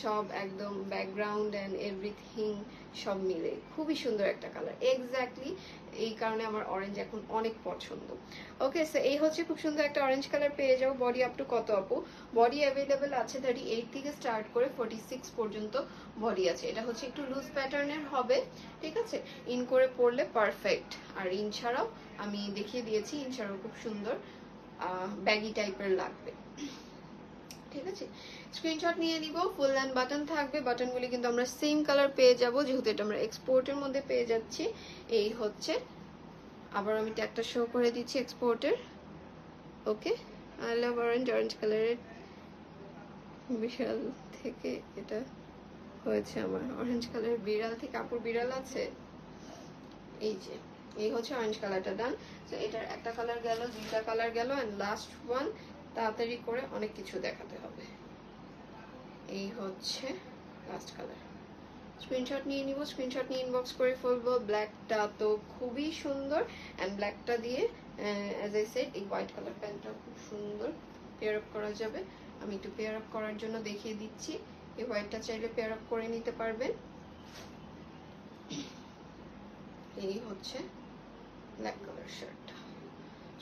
A: সব একদম ব্যাকগ্রাউন্ড অ্যান্ড এভরিথিং সব মিলে খুবই সুন্দর একটা কালার, এক্স্যাক্টলি এই কারণে আমার অরেঞ্জ এখন অনেক পছন্দ। ওকে, সো এই হচ্ছে খুব সুন্দর একটা অরেঞ্জ কালার পেয়ে যাও। বডি আপ টু কত আপু? বডি অ্যাভেলেবেল আছে 38 থেকে স্টার্ট করে 46 পর্যন্ত বডি আছে। এটা হচ্ছে একটু লুজ প্যাটার্নের হবে, ঠিক আছে, ইন করে পরলে পারফেক্ট। আর ইন ছাড়াও আমি দেখিয়ে দিয়েছি, ইন ছাড়াও খুব সুন্দর ব্যাগি টাইপের লাগবে, ঠিক আছে। স্ক্রিনশট নিয়ে নিব, ফুল অ্যান্ড বাটন থাকবে, বাটনগুলি কিন্তু আমরা সেম কালার পেয়ে যাব যেহেতু এটা আমরা এক্সপোর্টের মধ্যে পেয়ে যাচ্ছি। এই হচ্ছে, আবার আমি ট্যাগটা শো করে দিচ্ছি এক্সপোর্টের। ওকে, আই লাভ অরেঞ্জ, অরেঞ্জ কালারের বিশাল থেকে এটা হয়েছে আমার অরেঞ্জ কালারের বিড়াল থেকে। আপুর বিড়াল আছে, এই যে এই হচ্ছে অরেঞ্জ কালারটা ডান। তো এটার একটা কালার গেল, দুইটা কালার গেল, এন্ড লাস্ট ওয়ান, তাড়াতাড়ি করে অনেক কিছু দেখাতে হবে। এই হচ্ছে লাস্ট কালার। স্ক্রিনশট নিয়ে নিব, স্ক্রিনশট নিয়ে ইনবক্স করে ফেলবো। ব্ল্যাকটা তো খুবই সুন্দর, অ্যান্ড ব্ল্যাকটা দিয়ে অ্যাজ আই সেড এই হোয়াইট কালার প্যান্টটা খুব সুন্দর পেয়ার আপ করা যাবে। আমি একটু পেয়ার আপ করার জন্য দেখিয়ে দিচ্ছি। এই হোয়াইটটা চাইলে পেয়ার আপ করে নিতে পারবেন। এই হচ্ছে ব্ল্যাক কালার শার্টটা।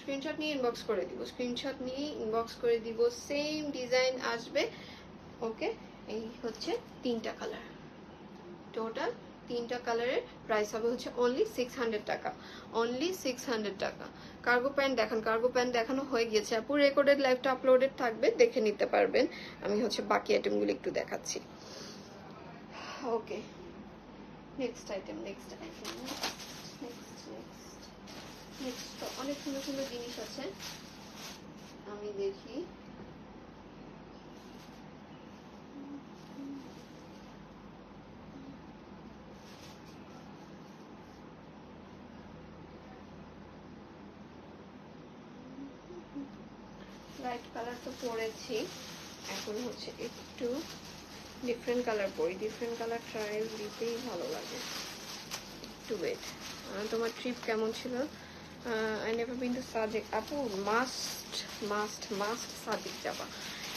A: স্ক্রিনশট নিয়ে ইনবক্স করে দিব, স্ক্রিনশট নিয়ে ইনবক্স করে দিব, সেম ডিজাইন আসবে। ওকে, এই হচ্ছে তিনটা কালার, টোটাল তিনটা কালারের প্রাইস হবে হচ্ছে অনলি 600 টাকা, অনলি 600 টাকা। কার্গো প্যান্ট দেখান, কার্গো প্যান্ট দেখানো হয়ে গেছে আপু, রেকর্ডেড লাইভটা আপলোডেড থাকবে, দেখে নিতে পারবেন। আমি হচ্ছে বাকি আইটেমগুলো একটু দেখাচ্ছি। Okay, next item, next item, next তো অনেক সুন্দর সুন্দর জিনিস আছে, আমি দেখি। লাইট কালার তো পরেছি, এখন হচ্ছে একটু ডিফারেন্ট কালার পরি, ডিফারেন্ট কালার ট্রায়াল দিতেই ভালো লাগে। একটু ওয়েট, তোমার ট্রিপ কেমন ছিল? I never been to Sajek. আপু মাস্ট মাস্ট মাস্ট সাজেক যাবা,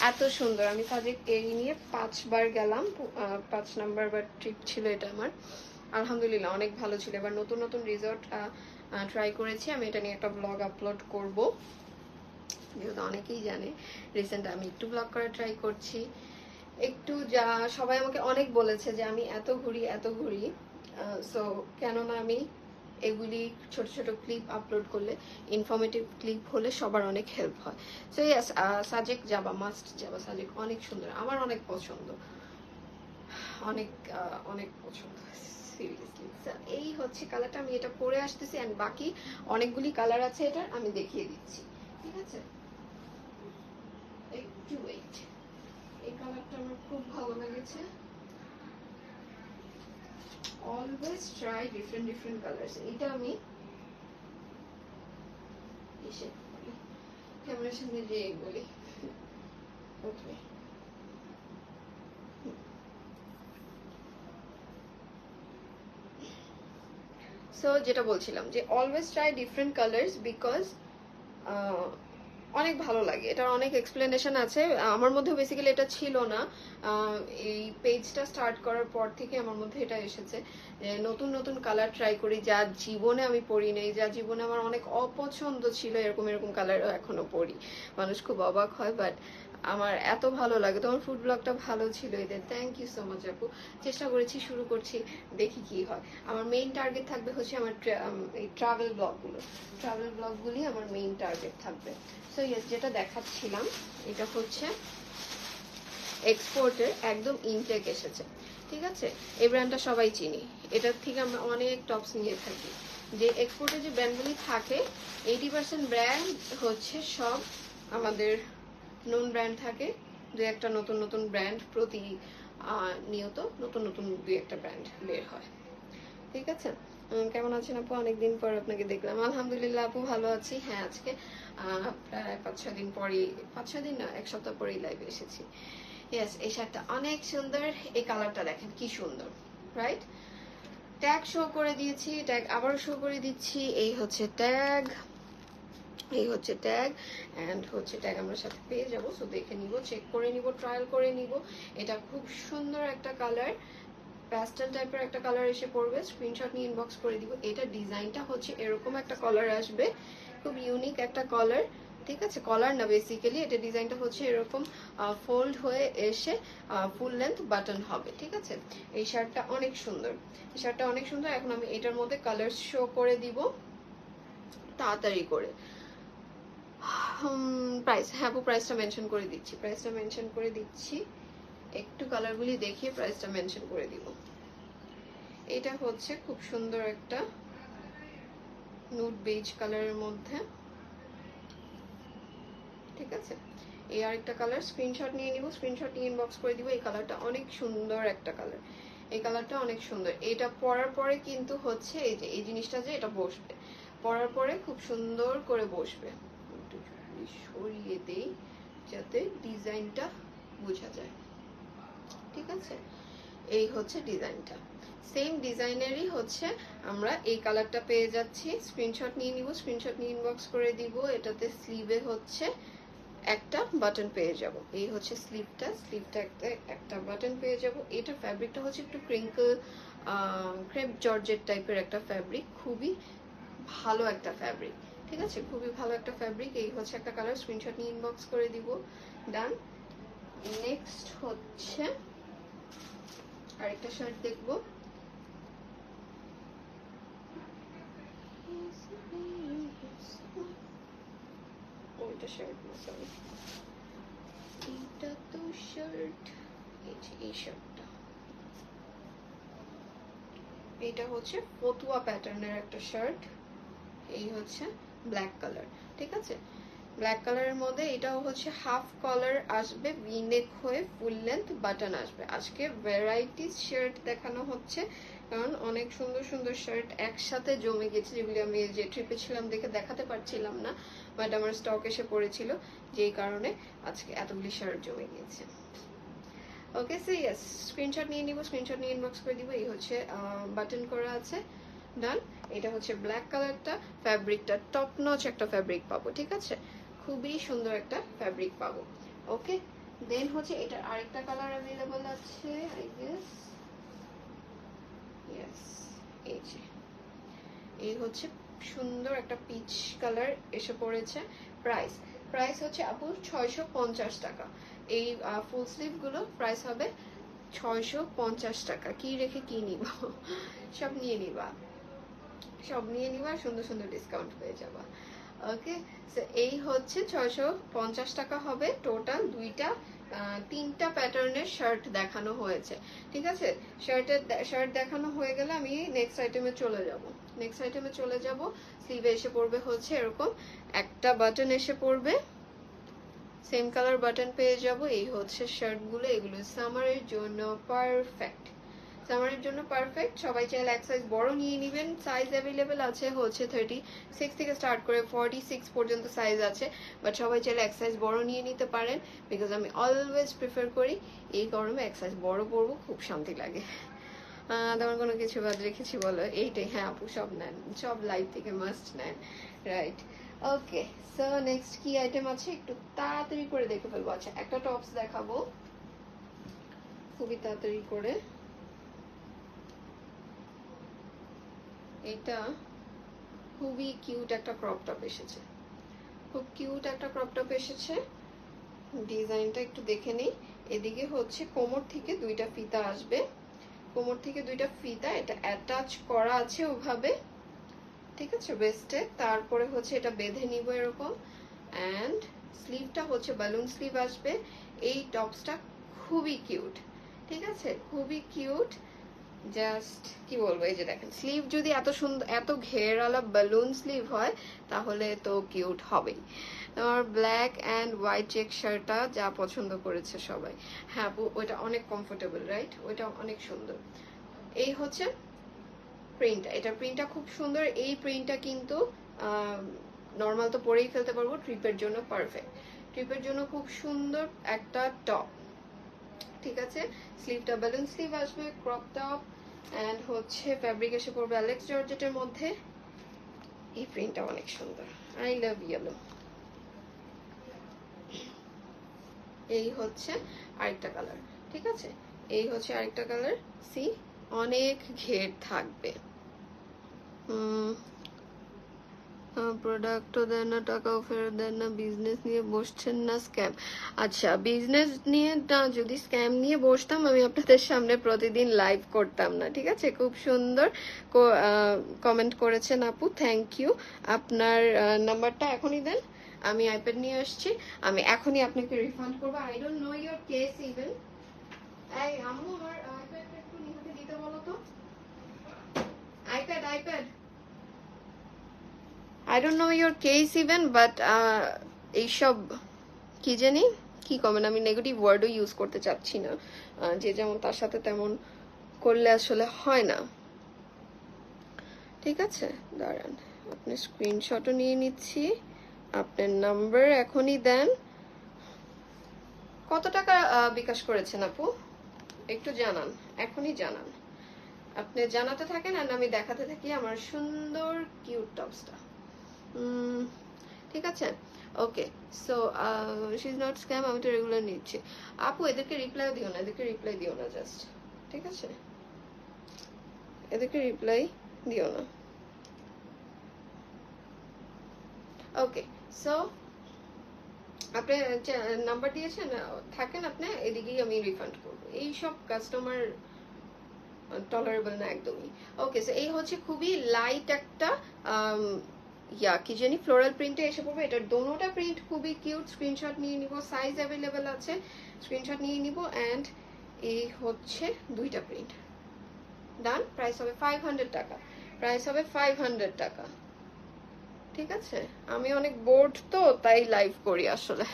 A: এত সুন্দর। আমি সাজেক এই নিয়ে 5 বার গেলাম, 5 নাম্বার বার ট্রিপ ছিল এটা আমার। আলহামদুলিল্লাহ অনেক ভালো ছিল। এবার নতুন নতুন রিসর্ট ট্রাই করেছি, আমি এটা নিয়ে একটা ব্লগ আপলোড করব, যেহেতু অনেকেই জানে রিসেন্ট আমি একটু ব্লগ করা ট্রাই করছি। একটু যা সবাই আমাকে অনেক বলেছে যে আমি এত ঘুরি এত ঘুরি, সো কেননা আমি এগুলি ছোট ছোট ক্লিপ আপলোড করলে, ইনফরমেটিভ ক্লিপ হলে সবার অনেক হেল্প হয়। সো ইয়েস, সাজেক যাবা, মাস্ট যাবা, সাজেক অনেক সুন্দর, আমার অনেক পছন্দ, অনেক অনেক পছন্দ সিরিয়াসলি। এই হচ্ছে কালারটা, আমি এটা পরে আসতেছি, অ্যান্ড বাকি অনেকগুলি কালার আছে এটার, আমি দেখিয়ে দিচ্ছি, ঠিক আছে। একটু ওয়েট, এই কালারটা আমার খুব ভালো লেগেছে। Always try different different colours. এটা আমি এসে ক্যামেরার সামনে যে বলি, ওকে। সো যেটা বলছিলাম যে always try different colours, because অনেক ভালো লাগে। এটার অনেক এক্সপ্লেনেশন আছে, আমার মধ্যে বেসিক্যালি এটা ছিল না। এই পেজটা স্টার্ট করার পর থেকে আমার মধ্যে এটা এসেছে যে নতুন নতুন কালার ট্রাই করি, যা জীবনে আমি পরি নাই, যা জীবনে আমার অনেক অপছন্দ ছিল, এরকম এরকম কালারও এখনো পরি। মানুষ খুব অবাক হয়, বাট আমার এত ভালো লাগে। তোমার ফুড ব্লগটা ভালো ছিল এদের, থ্যাংক ইউ সো মাচ আপু। চেষ্টা করেছি, শুরু করছি, দেখি কি হয়। আমার মেইন টার্গেট থাকবে হচ্ছে আমার এই ট্রাভেল ব্লগগুলো, ট্রাভেল ব্লগগুলি আমার মেইন টার্গেট থাকবে। সো ইয়েস, যেটা দেখাচ্ছিলাম এটা হচ্ছে এক্সপোর্টের একদম ইনটেক এসেছে, ঠিক আছে। এই ব্র্যান্ডটা সবাই চিনি, এটার থেকে আমরা অনেক টপস নিয়ে থাকি। যে এক্সপোর্টে যে ব্র্যান্ডগুলি থাকে 80% ব্র্যান্ড হচ্ছে সব আমাদের নোন ব্র্যান্ড থাকে, দু একটা নতুন নতুন ব্র্যান্ড প্রতি নিয়ত নতুন নতুন দুই একটা ব্র্যান্ড বের হয়, ঠিক আছে। কেমন আছেন আপু? অনেকদিন পর আপনাকে দেখলাম। আলহামদুলিল্লাহ আপু ভালো আছি। হ্যাঁ, আজকে প্রায় 5-6 দিন পরেই, 5-6 দিন না, 1 সপ্তাহ পরেই লাইভে এসেছি। ইয়েস, এই শার্টটা অনেক সুন্দর, এই কালারটা দেখেন কি সুন্দর, রাইট? ট্যাগ শো করে দিয়েছি, ট্যাগ আবার শো করে দিচ্ছি। এই হচ্ছে ট্যাগ, এই হচ্ছে ট্যাগ, অ্যান্ড হচ্ছে ট্যাগ আমরা সাথে পেয়ে যাব। সো দেখে নিব, চেক করে নিব, ট্রায়াল করে নিব। এটা খুব সুন্দর একটা কালার, প্যাস্টেল টাইপের একটা কালার এসে পড়বে। স্ক্রিনশট নিয়ে ইনবক্স করে দিব। এটা ডিজাইনটা হচ্ছে এরকম একটা কালার আসবে, খুব ইউনিক একটা কালার। ঠিক আছে, কলার না বেসিক্যালি, এটা ডিজাইনটা হচ্ছে এরকম ফোল্ড হয়ে এসে ফুল লেন্থ বাটন হবে। ঠিক আছে, এই শার্টটা অনেক সুন্দর, এই শার্টটা অনেক সুন্দর। এখন আমি এটার মধ্যে কালার শো করে দিব তাড়াতাড়ি করে। প্রাইস, হ্যাঁ আপু প্রাইসটা মেনশন করে দিচ্ছি, প্রাইসটা মেনশন করে দিচ্ছি। একটু কালারগুলি দেখিয়ে প্রাইসটা মেনশন করে দিব। এটা হচ্ছে খুব সুন্দর একটা নুড বেজ কালারের মধ্যে। ঠিক আছে, এই আরেকটা কালার স্ক্রিনশট নিয়ে নিব, স্ক্রিনশট নিয়ে ইনবক্স করে দিব। এই কালারটা অনেক সুন্দর একটা কালার, এই কালারটা অনেক সুন্দর। এটা পরার পরে কিন্তু হচ্ছে এই যে এই জিনিসটা যে এটা বসবে, পরার পরে খুব সুন্দর করে বসবে। একটু সরিয়ে দেই যাতে ডিজাইনটা বোঝা যায়। ঠিক আছে, এই হচ্ছে ডিজাইনটা, সেম ডিজাইনেরই হচ্ছে আমরা এই কালারটা পেয়ে যাচ্ছি। স্ক্রিনশট নিয়ে নিব, স্ক্রিনশট নিয়ে ইনবক্স করে দিব। এটাতে স্লিভে হচ্ছে একটা বাটন পেয়ে যাব। এই হচ্ছে স্লিভটা, স্লিভটা একটা বাটন পেয়ে যাব। এটার ফ্যাব্রিকটা হচ্ছে একটু ক্রিঙ্কল ক্রেপ জর্জেট টাইপের একটা ফ্যাব্রিক, খুবই ভালো একটা ফ্যাব্রিক। ঠিক আছে, খুবই ভালো একটা ফ্যাব্রিক। এই হচ্ছে একটা কালার, স্ক্রিনশট নিয়ে ইনবক্স করে দিব। ডান। নেক্সট হচ্ছে আরেকটা শার্ট দেখবো। ওইটা শার্ট না, সরি, এটা তো শার্ট। এই যে এই শার্টটা, এটা হচ্ছে ফতুয়া প্যাটার্নের একটা শার্ট। এই হচ্ছে ব্ল্যাক কালার। ঠিক আছে, ব্ল্যাক কালারের মধ্যে এটাও হচ্ছে হাফ কলার আসবে, ভিনেক হয়ে ফুল লেন্থ বাটন আসবে। আজকে ভ্যারাইটিস শার্ট দেখানো হচ্ছে, কারণ অনেক সুন্দর সুন্দর শার্ট একসাথে জমে গেছে, যেগুলি আমি যে ট্রিপে ছিলাম দেখে দেখাতে পারছিলাম না, বাট আমার স্টক এসে পড়েছিল, যেই কারণে আজকে এতগুলি শার্ট জমে গিয়েছে। ওকে, সো ইয়েস, স্ক্রিনশট নিয়ে নিব, স্ক্রিনশট নিয়ে ইনবক্স করে দিব। এই হচ্ছে বাটন করা আছে। ডান। এটা হচ্ছে ব্ল্যাক কালারটা, ফ্যাব্রিকটা টপ নচ একটা ফ্যাব্রিক পাবো। ঠিক আছে, খুবই সুন্দর একটা ফ্যাব্রিক পাবো। ওকে, দেন হচ্ছে এটার আরেকটা কালার অ্যাভেলেবল আছে, আই গেস। ইয়েস, এই যে এই হচ্ছে সুন্দর একটা পিচ কালার এসে পড়েছে। প্রাইস, প্রাইস হচ্ছে আপু 650 টাকা। এই ফুল স্লিভ গুলো প্রাইস হবে 650 টাকা। কি রেখে কি নিব, সব নিয়ে নিবা, সব নিয়ে নিবা, সুন্দর সুন্দর ডিসকাউন্ট পেয়ে যাবা। ওকে, সো এই হচ্ছে 650 টাকা হবে টোটাল। তিনটা প্যাটার্নের শার্ট দেখানো হয়েছে। ঠিক আছে, শার্ট দেখানো হয়ে গেলে আমি নেক্সট আইটেমে চলে যাব। নেক্সট আইটেমে চলে যাব। স্লিভে এসে পড়বে হচ্ছে এরকম একটা বাটন এসে পড়বে, সেম কালার বাটন পেয়ে যাব। এই হচ্ছে শার্টগুলো, এগুলো সামারের জন্য পারফেক্ট, সামারের জন্য পারফেক্ট। সবাই চাইলে এক সাইজ বড় নিয়ে নেবেন। সাইজ অ্যাভেলেবেল আছে হচ্ছে 36 থেকে স্টার্ট করে 46 পর্যন্ত সাইজ আছে, বাট সবাই চাইলে এক সাইজ বড় নিয়ে নিতে পারেন, বিকজ আমি অলওয়েজ প্রিফার করি এই গরমে এক সাইজ বড় পরবো, খুব শান্তি লাগে। তেমন কোনো কিছু বাদ রেখেছি বলো? এইটাই, হ্যাঁ আপু সব নেন, সব লাইভ থেকে মাস্ট নেন, রাইট। ওকে, সো নেক্সট কি আইটেম আছে একটু তাড়াতাড়ি করে দেখে ফেলবো। আচ্ছা, একটা টপস দেখাবো খুবই তাড়াতাড়ি করে। এটা খুবই কিউট একটা ক্রপ টপ এসেছে, খুব কিউট একটা ক্রপ টপ এসেছে। ডিজাইনটা একটু দেখে নিই। এদিকে হচ্ছে কোমর থেকে দুইটা ফিতা আসবে, কোমর থেকে দুইটা ফিতা, এটা অ্যাটাচ করা আছে ওভাবে। ঠিক আছে, ওয়েস্টে। তারপরে হচ্ছে এটা বেঁধে নিব এরকম, অ্যান্ড স্লিভটা হচ্ছে বালুন স্লিভ আসবে। এই টপসটা খুবই কিউট। ঠিক আছে, খুবই কিউট। জাস্ট কি বলবো, এই যে দেখেন স্লিভ যদি এত সুন্দর এত ঘেরওয়ালা বালুন স্লিভ হয় তাহলে তো কিউট হবেই। আমার ব্ল্যাক অ্যান্ড হোয়াইট চেক শার্টটা যা পছন্দ করেছে সবাই। হ্যাঁ আপু, ওইটা অনেক কমফোর্টেবল, রাইট, ওইটা অনেক সুন্দর। এই হচ্ছে প্রিন্টটা, এটা প্রিন্টটা খুব সুন্দর। এই প্রিন্টটা কিন্তু নর্মাল তো পরেই ফেলতে পারবো, ট্রিপের জন্য পারফেক্ট, ট্রিপের জন্য খুব সুন্দর একটা টপ। ঠিক আছে, স্লিভটা বালুন স্লিভ আসবে, ক্রপ টপ, অ্যান্ড হচ্ছে ফ্যাব্রিক এসে পড়বে অ্যালেক্স জর্জেটের মধ্যে। এই প্রিন্টটা অনেক সুন্দর, আই লাভ ইয়েলো। এই হচ্ছে আরেকটা কালার, ঠিক আছে, এই হচ্ছে আরেকটা কালার। সি, অনেক ঘের থাকবে। প্রোডাক্টও দেন না, টাকাও ফেরত দেন না, বিজনেস নিয়ে বসছেন না স্ক্যাম। আচ্ছা, বিজনেস নিয়ে না, যদি স্ক্যাম নিয়ে বসতাম আমি আপনাদের সামনে প্রতিদিন লাইভ করতাম না, ঠিক আছে। খুব সুন্দর কমেন্ট করেছেন আপু, থ্যাংক ইউ। আপনার নাম্বারটা এখনই দেন, আমি আইপ্যাড নিয়ে আসছি, আমি এখনই আপনাকে রিফান্ড করবো। I don't know your case even. এই আম্মু, আমার আইপ্যাডটা একটু নিহাকে দিতে বলো তো। IPad, iPad. I don't know your case even, but এইসব কি জানি কি কমেন্ট, আমি নেগেটিভ ওয়ার্ডও ইউজ করতে চাচ্ছি না, যে যেমন তার সাথে তেমন করলে আসলে হয় না, ঠিক আছে। দাঁড়ান, আপনি স্ক্রিনশটও নিয়ে নিচ্ছি, আপনার নাম্বার এখনই দেন। কত টাকা বিকাশ করেছেন আপু, একটু জানান, এখনই জানান। আপনি জানাতে থাকেন আর আমি দেখাতে থাকি আমার সুন্দর কিউট টপসটা। ঠিক আছে, okay. So she is not scam, আমি তো রেগুলার নিচ্ছি। আপু এদেরকে রিপ্লাই দিও না, এদেরকে রিপ্লাই দিও না জাস্ট, ঠিক আছে, এদেরকে রিপ্লাই দিও না। ওকে, সো আপনি নাম্বার দিয়েছেন, থাকেন আপনি, এদিকেই আমি রিফান্ড করবো। এইসব কাস্টমার টলারেবল না একদমই। ওকে, সো এই হচ্ছে খুবই লাইট একটা কি জানি ফ্লোরাল প্রিন্টে এসে পড়বে। এটার দোনোটা প্রিন্ট খুবই কিউট। স্ক্রিনশট নিয়ে নিব, সাইজ অ্যাভেলেবেল আছে, স্ক্রিনশট নিয়ে নিব। অ্যান্ড এই হচ্ছে দুইটা প্রিন্ট। ডান, প্রাইস হবে 500 টাকা, প্রাইস হবে 500 টাকা, ঠিক আছে। আমি অনেক বোর্ড তো তাই লাইভ করি আসলে,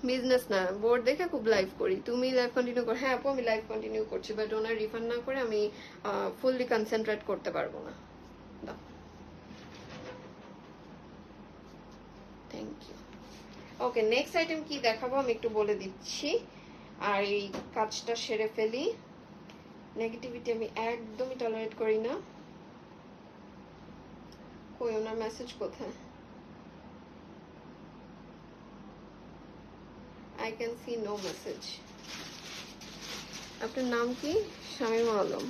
A: বিজনেস না, বোর্ড দেখে খুব লাইভ করি। তুমি লাইভ কন্টিনিউ কর। হ্যাঁ আপু, আমি লাইভ কন্টিনিউ করছি, বাট ওনার রিফান্ড না করে আমি ফুললি কনসেন্ট্রেট করতে পারবো না। দাও, thank you. Okay, next item কি দেখাবো আমি একটু বলে দিচ্ছি, আর এই কাজটা সেরে ফেলি। নেগেটিভিটি আমি একদমই টলারেট করি না। কই ওনার মেসেজ কোথায়? I can see no message. আপনার নাম কি? শামীমা আলম।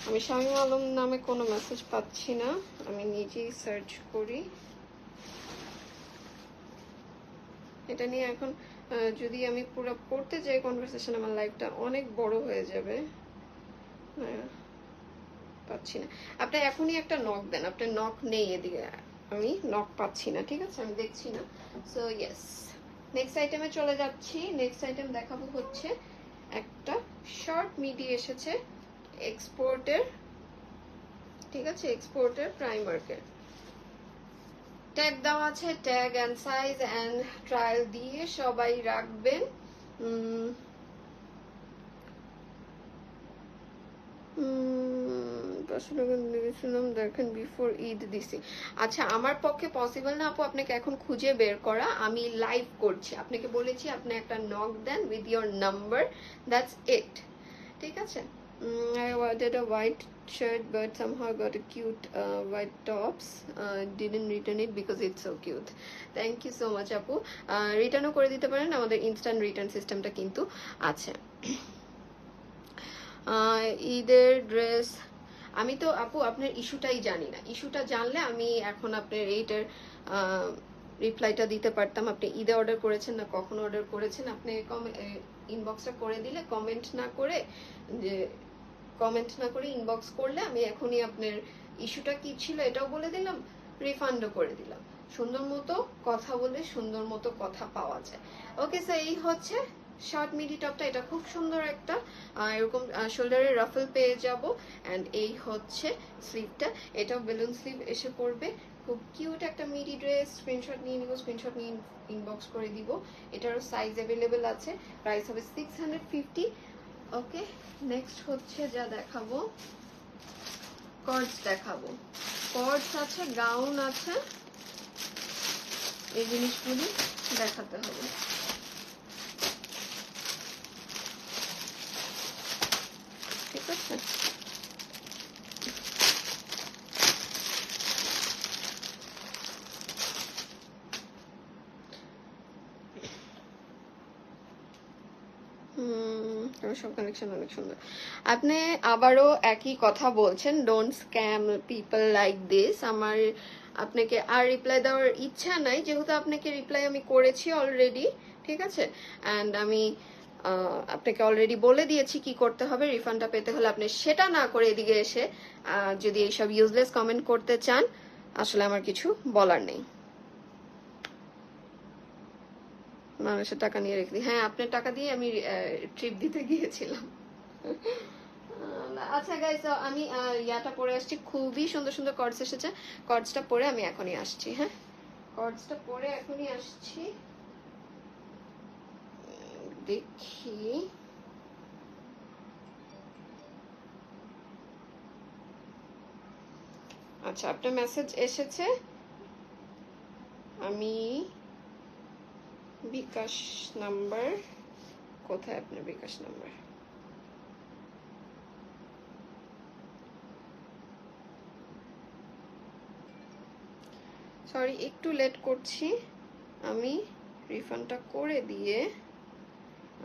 A: আমি শামীমা আলম নামে কোনো মেসেজ পাচ্ছি না, আমি নিজেই সার্চ করি। এটা নিয়ে এখন যদি আমি পুরো পড়তে যাই কনভারসেশন, আমার লাইফটা অনেক বড় হয়ে যাবে। পাচ্ছি না। আপনি এখনই একটা নক দেন, আপনার নক নেই এদিকে, আমি নক পাচ্ছি না, ঠিক আছে, আমি দেখছি না। সো ইয়েস, নেক্সট আইটেমে চলে যাচ্ছি। নেক্সট আইটেম দেখাবো হচ্ছে একটা শর্ট মিডি এসেছে এক্সপোর্টের, ঠিক আছে, এক্সপোর্টের প্রাইমার্কের। ট্যাগ দেওয়া আছে, tag and size and trial দিয়ে সবাই রাখবেন। দেখেন বিফোর ঈদ দিছি। আচ্ছা, আমার পক্ষে পসিবল না আপু আপনাকে এখন খুঁজে বের করা, আমি লাইভ করছি। আপনাকে বলেছি আপনি একটা নক দেন with your number, that's it, ঠিক আছে। I ordered a white shirt but somehow got a cute white tops, didn't return it because it's so cute. Thank you so much আপু। রিটার্নও করে দিতে পারেন, আমাদের ইনস্ট্যান্ট রিটার্ন সিস্টেমটা কিন্তু আছে। ঈদের ড্রেস, আমি তো আপু আপনার ইস্যুটাই জানি না, ইস্যুটা জানলে আমি এখন আপনার এইটার রিপ্লাইটা দিতে পারতাম। আপনি ঈদে অর্ডার করেছেন না কখন অর্ডার করেছেন, আপনি ইনবক্সটা করে দিলে, কমেন্ট না করে ইনবক্স করলে আমি এখনই আপনার ইস্যুটা কি ছিল এটাও বলে দিলাম, রিফান্ডও করে দিলাম। সুন্দর মতো কথা বলে সুন্দর মতো কথা পাওয়া যায়। ওকে, সো এই হচ্ছে শর্ট মিডি টপটা, এটা খুব সুন্দর একটা এরকম শোল্ডারে রাফল পেয়ে যাব। অ্যান্ড এই হচ্ছে স্লিভটা, এটাও বেলুন স্লিভ এসে পড়বে। খুব কিউট একটা মিডি ড্রেস। স্ক্রিনশট নিয়ে নিব, স্ক্রিনশট নিয়ে ইনবক্স করে দিব। এটারও সাইজ অ্যাভেলেবেল আছে, প্রাইস হবে 650। ওকে, নেক্সট হচ্ছে যা দেখাবো, কর্ডস দেখাবো। কর্ডস আছে, গাউন আছে, এই জিনিসগুলি দেখাতে হবে। সব কালেকশন অনেক সুন্দর। আপনি আবারও একই কথা বলছেন, don't scam people like this. আমার আপনাকে আর রিপ্লাই দেওয়ার ইচ্ছা নাই, যেহেতু আপনাকে রিপ্লাই আমি করেছি অলরেডি, ঠিক আছে। অ্যান্ড আমি আপনাকে অলরেডি বলে দিয়েছি কি করতে হবে রিফান্ডটা পেতে হলে। আপনি সেটা না করে এদিকে এসে যদি এইসব ইউজলেস কমেন্ট করতে চান, আসলে আমার কিছু বলার নেই। মানুষের টাকা নিয়ে রেখে দিই, হ্যাঁ আপনার টাকা দিয়ে আমি ট্রিপ দিতে গিয়েছিলাম। আচ্ছা গাইস, আমি ইয়াটা পরে আসছি, খুবই সুন্দর সুন্দর কর্ডস এসেছে। কর্ডসটা পরে আমি এখনই আসছি। হ্যাঁ, কর্ডসটা পরে এখনই আসছি। দেখি, আচ্ছা আপনার মেসেজ এসেছে। আমি বিকাশ নাম্বার, কোথায় আপনার বিকাশ নাম্বার? সরি একটু লেট করছি, আমি রিফান্ডটা করে দিয়ে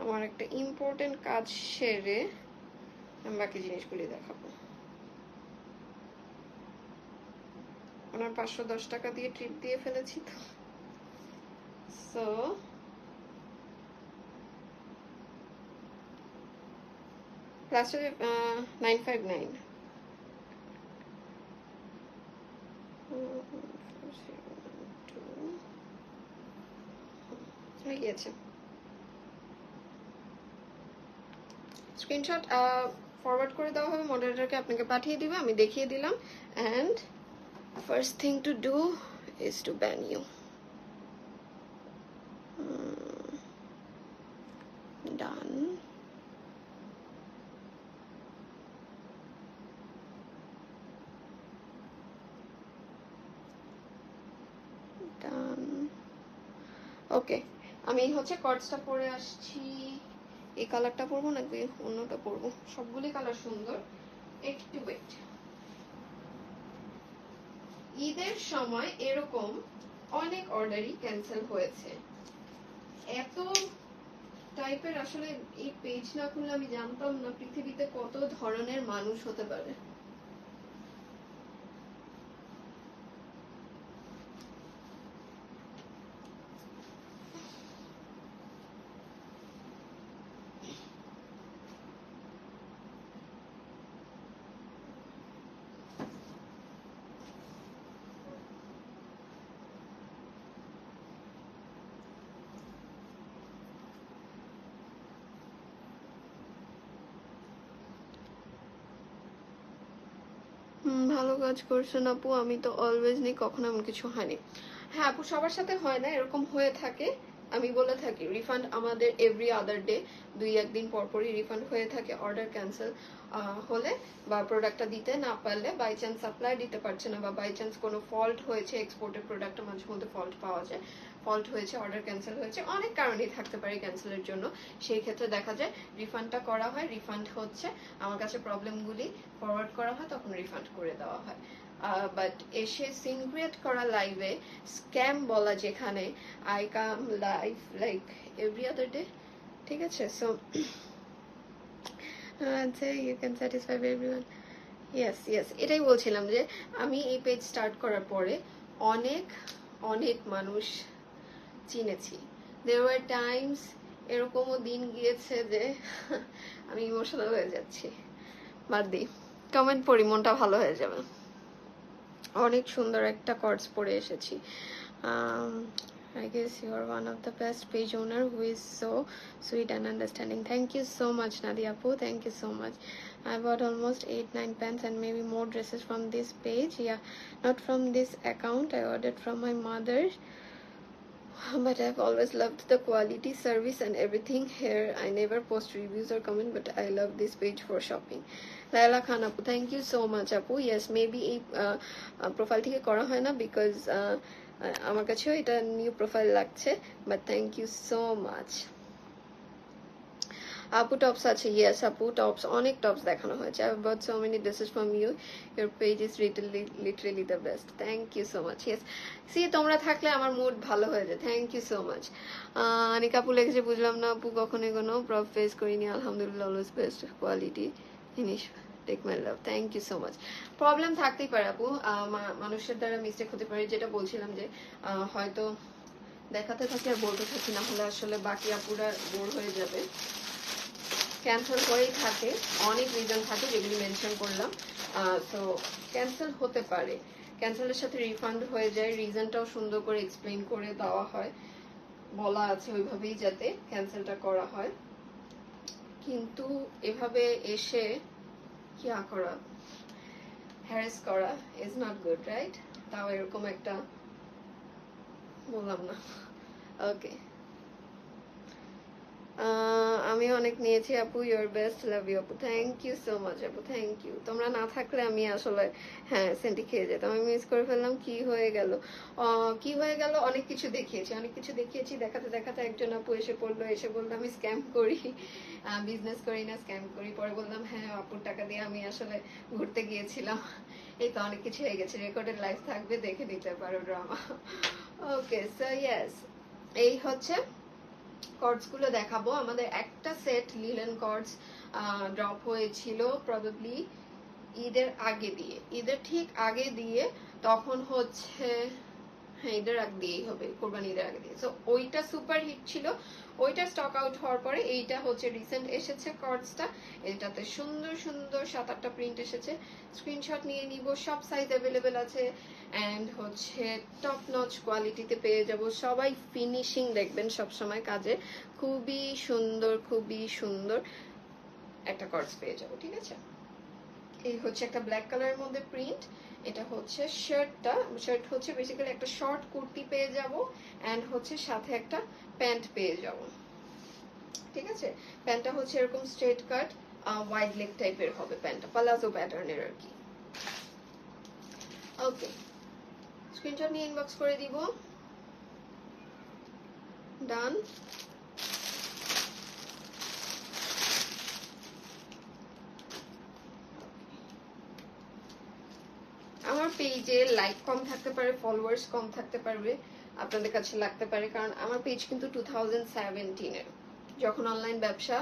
A: আমার একটা ইম্পর্টেন্ট কাজ সেরে আমি বাকি জিনিসগুলি দেখাবো। ওনার 510 টাকা দিয়ে ট্রিপ দিয়ে ফেলেছি তো, সো লাস্টে 959 হয়ে গিয়েছে। স্ক্রিনশট ফরওয়ার্ড করে দেওয়া হবে, মডারেটরকে আপনাকে পাঠিয়ে দিবে, আমি দেখিয়ে দিলাম। And first thing to do is to ban you. Done. Done, okay. আমি হচ্ছে কর্ডসটা পরে আসছি। এই কালারটা পরবো নাকি অন্যটা পরবো? সবগুলি কালার সুন্দর, একটু ওয়েট। ঈদের সময় এরকম অনেক অর্ডারই ক্যান্সেল হয়েছে। এত টাইপের আসলে এই পেজ না খুললে আমি জানতাম না পৃথিবীতে কত ধরনের মানুষ হতে পারে। ভালো কাজ করছেন আপু, আমি তো অলওয়েজ নেই, কখনো এমন কিছু হয়নি। হ্যাঁ আপু, সবার সাথে হয় না, এরকম হয়ে থাকে। আমি বলে থাকি রিফান্ড আমাদের এভরি আদার ডে, 2-1 দিন পর পরই রিফান্ড হয়ে থাকে। অর্ডার ক্যান্সেল হলে বা প্রোডাক্টটা দিতে না পারলে, বাই চান্স সাপ্লাই দিতে পারছে না, বা বাই চান্স কোনো ফল্ট হয়েছে, এক্সপোর্টেড প্রোডাক্টে মাঝে মধ্যে ফল্ট পাওয়া যায়, ফল্ট হয়েছে, অর্ডার ক্যান্সেল হয়েছে, অনেক কারণেই থাকতে পারে ক্যান্সেলের জন্য। সেই ক্ষেত্রে দেখা যায় রিফান্ডটা করা হয়, রিফান্ড হচ্ছে, আমার কাছে প্রবলেমগুলি ফরওয়ার্ড করা হয়, তখন রিফান্ড করে দেওয়া হয়। বাট এসে সিন ক্রিয়েট করা লাইভে স্ক্যাম বলা, যেখানে I come live like every other day, ঠিক আছে। সো আচ্ছা, you can satisfy everyone. Yes yes, এটাই বলছিলাম যে আমি এই পেজ স্টার্ট করার পরে অনেক অনেক মানুষ চিনেছি। দেয়ার ওয়ার টাইমস, এরকমও দিন গিয়েছে যে আমি ইমোশনাল হয়ে যাচ্ছি। বাদ দিই, কমেন্ট পড়ি, মনটা ভালো হয়ে যাবে। অনেক সুন্দর একটা কর্ডস পরে এসেছি। I guess you are one of the best page owner who is so sweet and understanding. Thank you so much, Nadia Apu. Thank you so much. I bought almost 8-9 pants and maybe more dresses from this page. Yeah, not from this account. I ordered from my mother. But I've always loved the quality, service and everything here. I never post reviews or comment, but I love this page for shopping. Laila Khan Apu, thank you so much Apu. Yes, maybe এই profile থেকে করা হয় না, because আমার কাছেও এটা new profile লাগছে, but thank you so much. আপু টপস আছে, ইয়েস আপু টপস, অনেক টপস দেখানো হয়েছে। I bought so many dresses from you, your page is literally the best, thank you so much. Yes, see তোমরা থাকলে আমার মুড ভালো হয়ে যায়, thank you so much. Anika আপু লিখেছে, বুঝলাম না আপু, কখনো কোনো প্রব ফেস করিনি, আলহামদুলিল্লাহ অলওয়েজ বেস্ট কোয়ালিটি জিনিস, take my love, thank you so much. Problem থাকতেই পারে আপু, মানুষের দ্বারা মিস্টেক হতে পারে, যেটা বলছিলাম যে হয়তো দেখাতে থাকি আর বলতে থাকি, না হলে আসলে বাকি আপুরা বোর হয়ে যাবে। ক্যান্সেল করেই থাকে, অনেক রিজন থাকে যেগুলি মেনশন করলাম, তো ক্যান্সেল হতে পারে, ক্যান্সেলের সাথে রিফান্ড হয়ে যায়, রিজনটাও সুন্দর করে এক্সপ্লেইন করে দেওয়া হয়, বলা আছে ওইভাবেই যাতে ক্যান্সেলটা করা হয়। কিন্তু এভাবে এসে কি করা, হ্যারাস করা ইজ নট গুড, রাইট? তাও এরকম একটা বললাম না। ওকে, আমি অনেক নিয়েছি আপু, ইউর বেস্ট, লাভ ইউ আপু, থ্যাংক ইউ সো মাচ আপু, থ্যাংক ইউ। তোমরা না থাকলে আমি আসলে হ্যাঁ সেন্টি খেয়ে যেতাম, আমি মিস করে ফেললাম। কি হয়ে গেল, কি হয়ে গেল, অনেক কিছু দেখিয়েছি, অনেক কিছু দেখিয়েছি, দেখাতে দেখাতে একজন আপু এসে পড়লো, এসে বললো আমি স্ক্যাম করি, বিজনেস করি না, স্ক্যাম করি। পরে বললাম হ্যাঁ আপুর টাকা দিয়ে আমি আসলে ঘুরতে গিয়েছিলাম। এই তো অনেক কিছু হয়ে গেছে, রেকর্ডেড লাইভ থাকবে, দেখে নিতে পারো ড্রামা। ওকে, সো ইয়েস, এই হচ্ছে কর্ডস গুলো দেখাবো। আমাদের একটা সেট লিলেন কর্ডস ড্রপ হয়েছিল প্রবাবলি ঈদের আগে দিয়ে, ঈদের ঠিক আগে দিয়ে, তখন হচ্ছে হ্যাঁ ঈদের আগে দিয়েই হবে, কোরবানি ঈদের আগে দিয়ে। সো ওইটা সুপার হিট ছিল, ওইটা স্টক আউট হওয়ার পরে এইটা হচ্ছে রিসেন্ট এসেছে কর্ডসটা। এটাতে সুন্দর সুন্দর 7-8টা প্রিন্ট এসেছে, স্ক্রিনশট নিয়ে নিব, সব সাইজ অ্যাভেলেবেল আছে, অ্যান্ড হচ্ছে টপ নচ কোয়ালিটিতে পেয়ে যাব। সবাই ফিনিশিং দেখবেন সবসময় কাজে, খুবই সুন্দর, খুবই সুন্দর একটা কর্ডস পেয়ে যাব, ঠিক আছে? এই হচ্ছে একটা ব্ল্যাক কালারের মধ্যে প্রিন্ট, এটা হচ্ছে শার্টটা, শার্ট হচ্ছে বেসিক্যালি একটা শর্ট কুর্তি পেয়ে যাব, এন্ড হচ্ছে সাথে একটা প্যান্ট পেয়ে যাব, ঠিক আছে? প্যান্টটা হচ্ছে এরকম স্ট্রেট কাট ওয়াইড লেগ টাইপের হবে, প্যান্টটা পালাজো প্যাটার্নের আর কি। ওকে, স্ক্রিনশট নিয়ে ইনবক্স করে দিব, ডান। আমার পেজে লাইক কম থাকতে পারে, ফলোয়ার্স কম থাকতে পারবে, আপনাদের কাছে লাগতে পারে, কারণ আমার পেজ কিন্তু 2017-এর, যখন অনলাইন ব্যবসা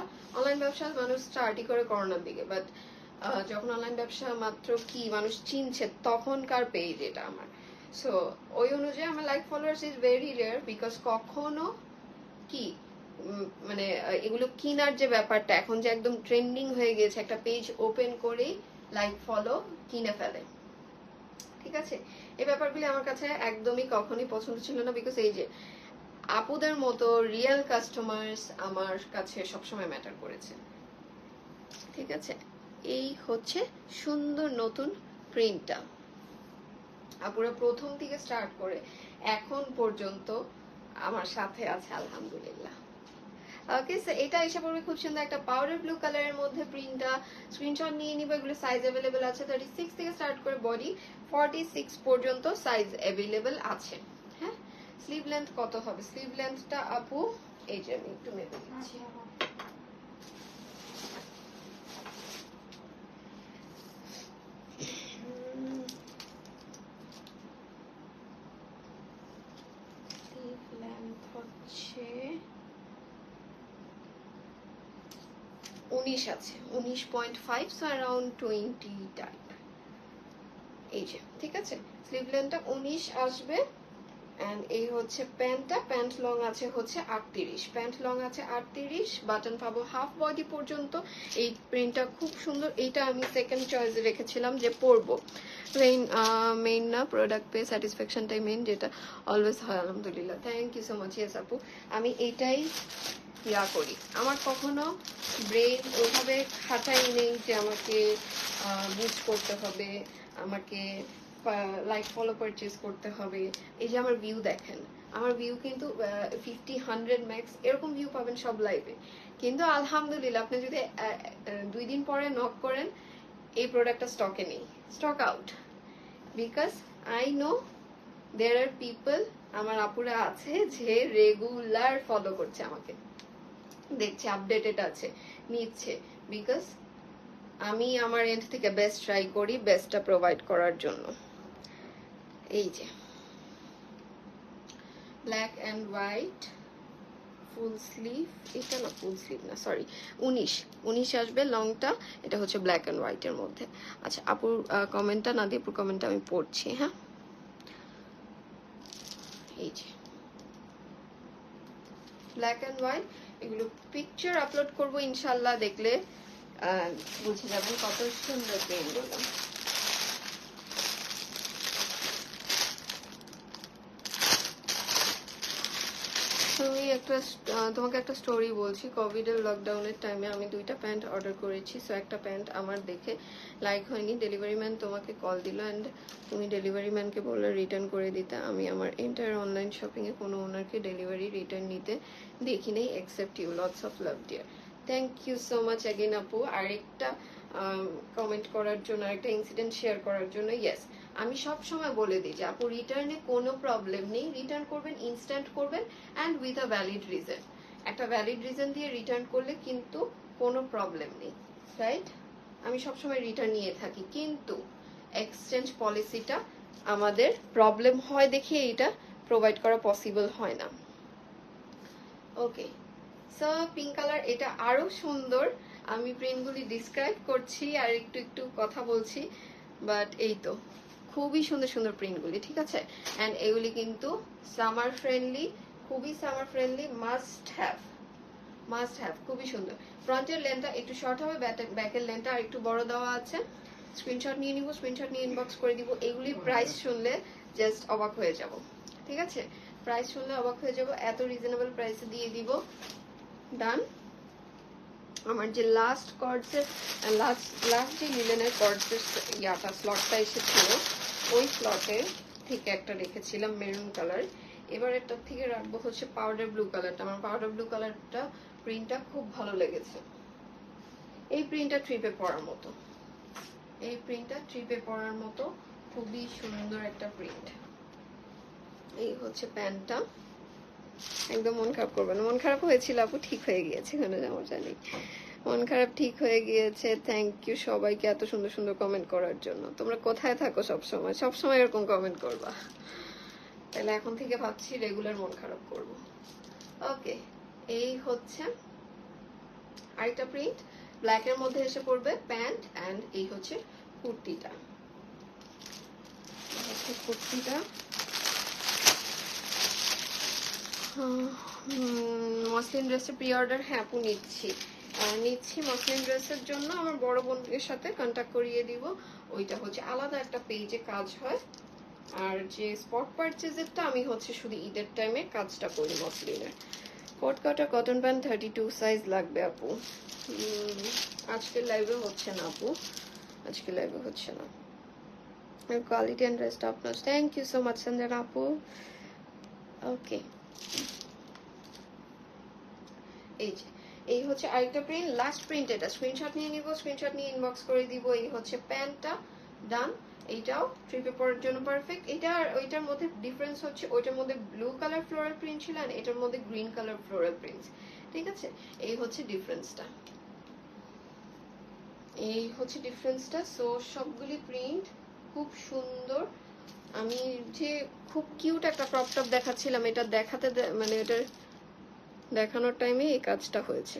A: মানুষ স্টার্টই করে করোনার দিকে, বাট যখন অনলাইন ব্যবসা মাত্র কি মানুষ চিনছে, তখনকার পেজ এটা আমার। সো ওই অনুযায়ী আমার like followers is very rare, because কখনো কি মানে এগুলো কিনার যে ব্যাপারটা এখন যে একদম ট্রেন্ডিং হয়ে গেছে, একটা পেজ ওপেন করেই লাইক ফলো কিনে ফেলে, ঠিক আছে? এই ব্যাপারগুলি আমার কাছে একদমই কখনোই পছন্দ ছিল না, বিকজ এই যে আপুদের মতো রিয়েল কাস্টমার্স আমার কাছে সবসময় ম্যাটার করেছে, ঠিক আছে? এই হচ্ছে সুন্দর নতুন প্রিন্টটা, আপুরা প্রথম থেকে স্টার্ট করে এখন পর্যন্ত আমার সাথে আছে আলহামদুলিল্লাহ। ওকে, সো এটা এসে পড়বে খুব সুন্দর একটা পাউডার ব্লু কালারের মধ্যে প্রিন্টটা, স্ক্রিনশট নিয়ে নিব, এগুলো সাইজ অ্যাভেলেবেল আছে 36 থেকে স্টার্ট করে বডি 46 পর্যন্ত সাইজ অ্যাভেলেবেল আছে। হ্যাঁ, স্লিভ লেন্থ কত হবে? স্লিভ লেন্থটা আপু এই যে আমি একটু মেপে দিচ্ছি, স্লিভ লেন্থ হচ্ছে 19 আছে, 19.5, সো অ্যারাউন্ড 20 টাইপ, এই যে, ঠিক আছে? স্লিভ লেন্থটা 19 আসবে, এন্ড এই হচ্ছে প্যান্টটা, প্যান্ট লং আছে হচ্ছে 38, প্যান্ট লং আছে 38, বাটন পাবো হাফ বডি পর্যন্ত। এই প্রিন্টটা খুব সুন্দর, এইটা আমি সেকেন্ড চয়েসে রেখেছিলাম যে পরবো, মেইন না, প্রোডাক্ট পেয়ে স্যাটিসফ্যাকশনটাই মেইন, যেটা অলওয়েজ হয় আলহামদুলিল্লাহ। Thank you so much. Yes আপু, আমি এইটাই করি, আমার কখনো ব্রেন ওইভাবে খাটাই নেই যে আমাকে বুস্ট করতে হবে, আমাকে লাইক ফলো পারচেজ করতে হবে। এই যে আমার ভিউ দেখেন, আমার ভিউ কিন্তু 50-100 ম্যাক্স এরকম ভিউ পাবেন সব লাইভে, কিন্তু আলহামদুলিল্লাহ আপনি যদি 2 দিন পরে নক করেন এই প্রোডাক্টটা স্টকে নেই, stock out, because I know there are people, আমার আপুরা আছে যে রেগুলার ফলো করছে আমাকে, দেখছে, আপডেটেড আছে, নিচ্ছে, বিকজ আমি আমার এন্ড থেকে বেস্ট ট্রাই করি বেস্টটা প্রোভাইড করার জন্য। এই যে black and white full sleeve, এটা না ফুল স্লিভ না, সরি 19 আসবে লংটা। এটা হচ্ছে ব্ল্যাক অ্যান্ড হোয়াইটের মধ্যে। আচ্ছা আপুর কমেন্টটা, নাদিয়াপুর কমেন্টটা আমি পড়ছি। হ্যাঁ, এই যে ব্ল্যাক অ্যান্ড হোয়াইট, এগুলো পিকচার আপলোড করবো ইনশাল্লাহ, দেখলে বুঝে যাবেন কত সুন্দর প্রিন্টগুলো। তোমাকে একটা স্টোরি বলছি। কোভিডের লকডাউনের টাইমে আমি 2টা প্যান্ট অর্ডার করেছি। সো একটা প্যান্ট আমার দেখে লাইক হয়নি, ডেলিভারি ম্যান তোমাকে কল দিল অ্যান্ড তুমি ডেলিভারি ম্যানকে বললে রিটার্ন করে দিতে। আমি আমার এন্টায়ার অনলাইন শপিংয়ে কোনো ওনারকে ডেলিভারি রিটার্ন নিতে দেখি নেই, except you. Lots of love dear. Thank you so much again আপু, আরেকটা কমেন্ট করার জন্য, আরেকটা ইনসিডেন্ট শেয়ার করার জন্য। ইয়েস, আমি সব সময় বলে দিই যে আপু রিটার্নে কোনো প্রবলেম নেই, রিটার্ন করবেন, ইনস্ট্যান্ট করবেন and with a valid reason. একটা ভ্যালিড রিজন দিয়ে রিটার্ন করলে কিন্তু কোনো প্রবলেম নেই, রাইট? আমি সবসময় রিটার্ন নিয়ে থাকি, কিন্তু এক্সচেঞ্জ পলিসিটা আমাদের প্রবলেম হয় দেখে এটা প্রোভাইড করা পসিবল হয় না। ওকে, সো পিঙ্ক কালার, এটা আরো সুন্দর। আমি প্রিন্টগুলি ডিসক্রাইব করছি আর একটু একটু কথা বলছি, বাট এই তো খুবই সুন্দর সুন্দর প্রিন্টগুলি, ঠিক আছে? অ্যান্ড এগুলি কিন্তু সামার ফ্রেন্ডলি, খুবই সামার ফ্রেন্ডলি, মাস্ট হ্যাভ, খুবই সুন্দর। ফ্রন্টের লেন্থটা একটু শর্ট হবে, ব্যাকের লেন্থটা আর একটু বড় দেওয়া আছে। স্ক্রিনশট নিয়ে নিব, স্ক্রিনশট নিয়ে ইনবক্স করে দিব। এগুলির প্রাইস শুনলে জাস্ট অবাক হয়ে যাব, ঠিক আছে? প্রাইস শুনলে অবাক হয়ে যাব, এত রিজনেবল প্রাইসে দিয়ে দিব। ডান। আমার যে লাস্ট কর্ডসের লাস্ট যে লিলেনের কর্ডসের ইয়াটা স্লটটা এসেছিল, ওই স্লটে থেকে একটা রেখেছিলাম মেরুন কালার। এবার এটার থেকে রাখবো হচ্ছে পাউডার ব্লু কালারটা। আমার পাউডার ব্লু কালারটা প্রিন্টটা খুব ভালো লেগেছে। এই প্রিন্টটা ট্রিপে পরার মতো, এই প্রিন্টটা ট্রিপে পরার মতো খুবই সুন্দর একটা প্রিন্ট। এই হচ্ছে প্যান্টটা। একদম মন খারাপ করবেন, মন খারাপ হয়েছিল আপু, ঠিক হয়ে গিয়েছে, কোনো সমস্যা নেই, মন খারাপ ঠিক হয়ে গিয়েছে। থ্যাংক ইউ সবাইকে এত সুন্দর সুন্দর কমেন্ট করার জন্য। তোমরা কোথায় থাকো সবসময়? সবসময় এরকম কমেন্ট করবা, তাহলে এখন থেকে ভাবছি রেগুলার মন খারাপ করব। ওকে, এই হচ্ছে আরেকটা প্রিন্ট, ব্ল্যাক এর মধ্যে এসে পড়বে প্যান্ট, অ্যান্ড এই হচ্ছে কুর্তিটা। কুর্তিটা মসলিন ড্রেসের প্রি অর্ডার, হ্যাঁ আপু নিচ্ছি মসলিন ড্রেসের জন্য। আমার বড় বোনের সাথে কন্ট্যাক্ট করিয়ে দিব। ওইটা হচ্ছে আলাদা একটা পেজে কাজ হয়, আর যে স্পট পারচেজেরটা আমি হচ্ছে শুধু ঈদের টাইমে কাজটা করি মসলিনের। কোট কাটা কটন প্যান্ট 32 সাইজ লাগবে আপু। আজকের লাইভে হচ্ছে না আপু, আজকে লাইভে হচ্ছে না। কোয়ালিটি অ্যান্ড রেস্ট আপনার। Thank you so much Sanjana আপু। ওকে, এই হচ্ছে আরেকটা প্রিন্ট, লাস্ট প্রিন্ট। এটা স্ক্রিনশট নিয়ে নিব, স্ক্রিনশট নিয়ে ইনবক্স করে দিব। এই হচ্ছে প্যান্টটা, ডান। এইটাও ট্রিপে পরার জন্য পারফেক্ট। এটা আর ওইটার মধ্যে ডিফারেন্স হচ্ছে, ওইটার মধ্যে ব্লু কালার ফ্লোরাল প্রিন্ট ছিল আর এটার মধ্যে গ্রিন কালার ফ্লোরাল প্রিন্ট, ঠিক আছে? এই হচ্ছে ডিফারেন্সটা, এই হচ্ছে ডিফারেন্সটা। সো সবগুলি প্রিন্ট খুব সুন্দর। আমি যে খুব কিউট একটা ক্রপ টপ দেখাচ্ছিলাম, এটা দেখাতে মানে এটা দেখানোর টাইমে এই কাজটা হয়েছে।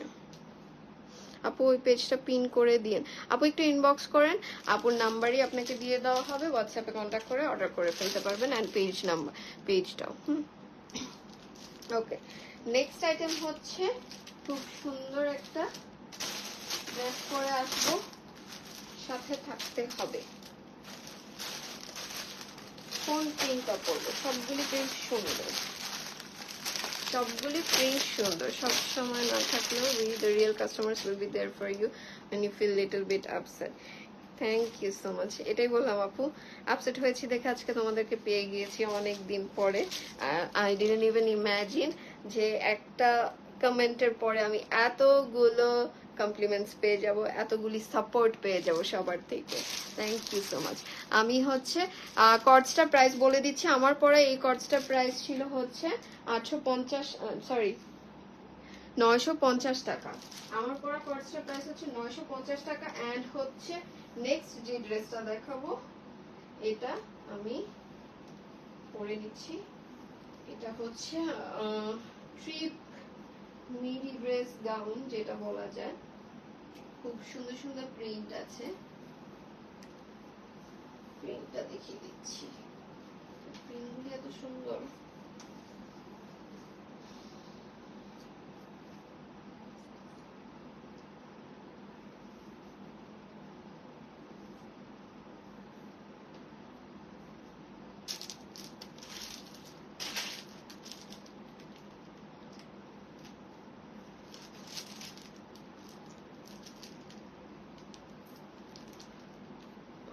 A: আপু ওই পেজটা পিন করে দিন। আপু একটু ইনবক্স করেন, আপুর নাম্বারই আপনাকে দিয়ে দেওয়া হবে, হোয়াটসঅ্যাপে কন্ট্যাক্ট করে অর্ডার করে ফেলতে পারবেন, অ্যান্ড পেজ নাম্বার, পেজটাও। ওকে, নেক্সট আইটেম হচ্ছে খুব সুন্দর একটা ড্রেস পরে আসবো, সাথে থাকতে হবে। কোন প্রিন্টটা পরবো? সবগুলি প্রিন্ট সুন্দর, সবগুলি প্রিন্ট সুন্দর। সব সময় না থাকলেও the real customers will be there for you when you feel little bit upset. Thank you so much. এটাই বললাম আপু, আপসেট হয়েছি দেখে আজকে তোমাদেরকে পেয়ে গিয়েছি অনেক দিন পরে। আই ডিডন্ট ইভেন ইম্যাজিন যে একটা কমেন্টের পরে আমি এতগুলো কমপ্লিমেন্টস পেয়ে যাব, এতগুলি সাপোর্ট পেয়ে যাব সবার থেকে। Thank you so much. আমি হচ্ছে কর্ডসটার প্রাইস বলে দিচ্ছি। আমার পরে এই কর্ডসটার প্রাইস ছিল হচ্ছে 850, সরি 950 টাকা। আমার পরা কর্সের প্রাইস হচ্ছে 950 টাকা। এন্ড হচ্ছে নেক্সট যে ড্রেসটা দেখাবো, এটা আমি পরে নিচ্ছি। এটা হচ্ছে ট্রিপ মিডি ড্রেস গাউন যেটা বলা যায়, খুব সুন্দর সুন্দর প্রিন্ট আছে। প্রিন্টটা দেখিয়ে দিচ্ছি, প্রিন্টগুলো এত সুন্দর।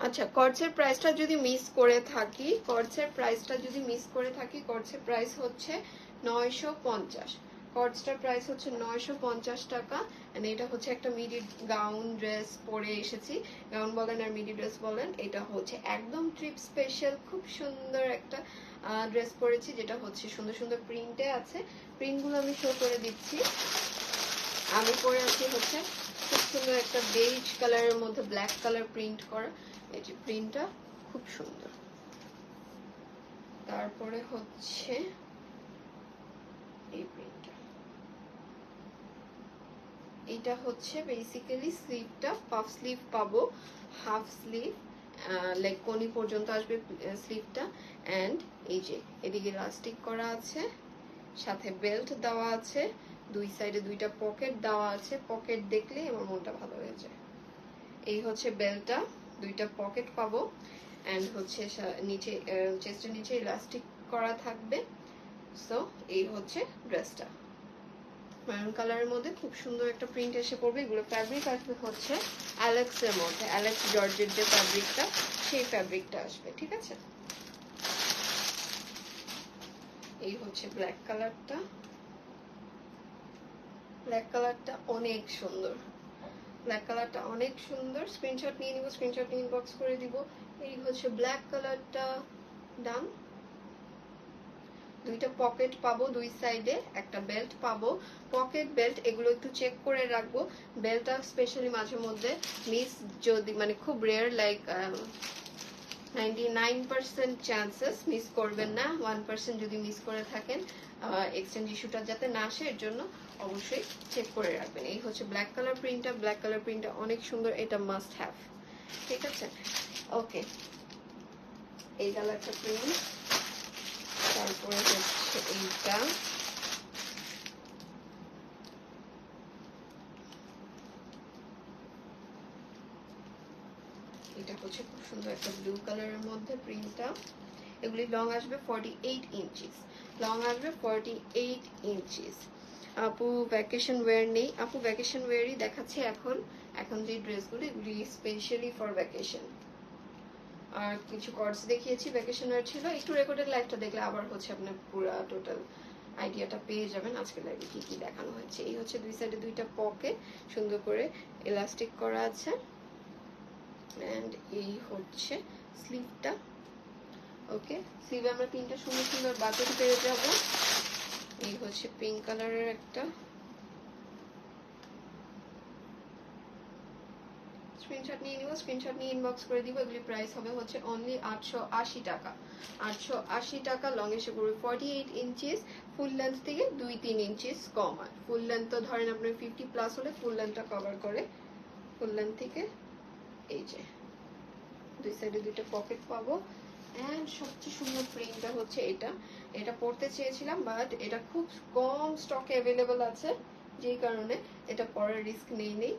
A: আচ্ছা, কর্সের প্রাইসটা যদি মিস করে থাকি, কর্সের প্রাইস হচ্ছে 950। কর্সটার প্রাইস হচ্ছে 950 টাকা। এন্ড এটা হচ্ছে একটা মিডি গাউন ড্রেস পরে এসেছি, গাউন বলেন আর মিডি ড্রেস বলেন। এটা হচ্ছে একদম ট্রিপ স্পেশাল, খুব সুন্দর একটা ড্রেস পরেছি, যেটা হচ্ছে সুন্দর সুন্দর প্রিন্টে আছে। প্রিন্টগুলো আমি শো করে দিচ্ছি। আমি পরে আছি হচ্ছে খুব সুন্দর একটা বেজ কালারের মধ্যে ব্ল্যাক কালার প্রিন্ট করা, এই যে প্রিন্টটা খুব সুন্দর। তারপরে হচ্ছে এই প্রিন্টটা, এটা হচ্ছে বেসিক্যালি স্লিভটা পাফ স্লিভ পাবো, হাফ স্লিভ লাইক কোনি পর্যন্ত আসবে স্লিভটা। এন্ড এই যে এদিকে ইলাস্টিক করা আছে, সাথে বেল্ট দেওয়া আছে, দুই সাইডে দুইটা পকেট দেওয়া আছে। পকেট দেখলে আমার মনটা ভালো হয়ে যায়। এই হচ্ছে বেল্টটা, দুইটা পকেট পাবো। এন্ড হচ্ছে নিচে চেস্টের নিচে ইলাস্টিক করা থাকবে। সো এই হচ্ছে ড্রেসটা, মেরুন কালারের মধ্যে খুব সুন্দর একটা প্রিন্ট এসে পড়বে। এগুলো ফ্যাব্রিক আসবে হচ্ছে অ্যালেক্সের মধ্যে, অ্যালেক্স জর্জের যে ফ্যাব্রিকটা, সেই ফ্যাব্রিকটা আসবে, ঠিক আছে। এই হচ্ছে ব্ল্যাক কালারটা, ব্ল্যাক কালারটা অনেক সুন্দর, ব্ল্যাক কালারটা অনেক সুন্দর। স্ক্রিনশট নিয়ে নিব, স্ক্রিনশট নিয়ে ইনবক্স করে দিব। এই হচ্ছে ব্ল্যাক কালারটা, ডান। দুইটা পকেট পাবো দুই সাইডে, একটা বেল্ট পাবো। পকেট বেল্ট এগুলো একটু চেক করে রাখবো। বেল্টটা স্পেশালি মাঝে মধ্যে মিস, যদি মানে খুব রেয়ার, লাইক 99% চান্সেস মিস করবেন না। 1% যদি মিস করে থাকেন, এক্সচেঞ্জ ইস্যুটা যাতে না আসে এর জন্য অবশ্যই চেক করে রাখবেন। এই হচ্ছে ব্ল্যাক কালার প্রিন্টটা, ব্ল্যাক কালার প্রিন্টটা অনেক সুন্দর, এটা মাস্ট হ্যাভ, ঠিক আছে। ওকে, এই কালারটা প্রিন্ট। তারপরে হচ্ছে এইটা, এটা হচ্ছে খুব সুন্দর একটা ব্লু কালারের মধ্যে প্রিন্টটা। এগুলি লং আসবে 48 ইঞ্চিস, লং আসবে 48 ইঞ্চিস। আপু ভ্যাকেশন ওয়্যার নেই, আপু ভ্যাকেশন ওয়্যারই দেখাচ্ছে এখন। এখন যে ড্রেসগুলো এগুলি স্পেশালি ফর ভ্যাকেশন। আর কিছু কর্ডস দেখিয়েছি ভ্যাকেশন ওয়্যার ছিল, একটু রেকর্ডেড লাইভটা দেখলে আবার হচ্ছে আপনার পুরো টোটাল আইডিয়াটা পেয়ে যাবেন আজকে লাইভে কি কি দেখানো হচ্ছে। এই হচ্ছে দুই সাইডে দুইটা পকেট সুন্দর করে এলাস্টিক করা আছে। এন্ড এই হচ্ছে স্লিভটা। ওকে, স্লিভে আমরা তিনটা সুন্দর সুন্দর বাটন পেয়ে যাব। এই হচ্ছে পিঙ্ক কালারের একটা, স্ক্রিনশট নিয়ে নিব, স্ক্রিনশট নিয়ে ইনবক্স করে দিব। এগুলি প্রাইস হবে হচ্ছে অনলি 880 টাকা, 880 টাকা। লং এসে পড়বে 48 ইঞ্চিস, ফুল লেন্থ থেকে 2-3 ইঞ্চিস কম হয়। ফুল লেন্থ তো ধরেন আপনার 50 প্লাস হলে ফুল লেন্থটা কভার করে। ফুল লেন্থ থেকে এই যে দুই সাইডে দুইটা পকেট পাবো। এন্ড সবচেয়ে সুন্দর প্রিন্টটা হচ্ছে এটা, এটা পরতে চেয়েছিলাম বাট এটা খুব কম স্টকে অ্যাভেলেবল আছে, যেই কারণে এটা পরার রিস্ক নেই।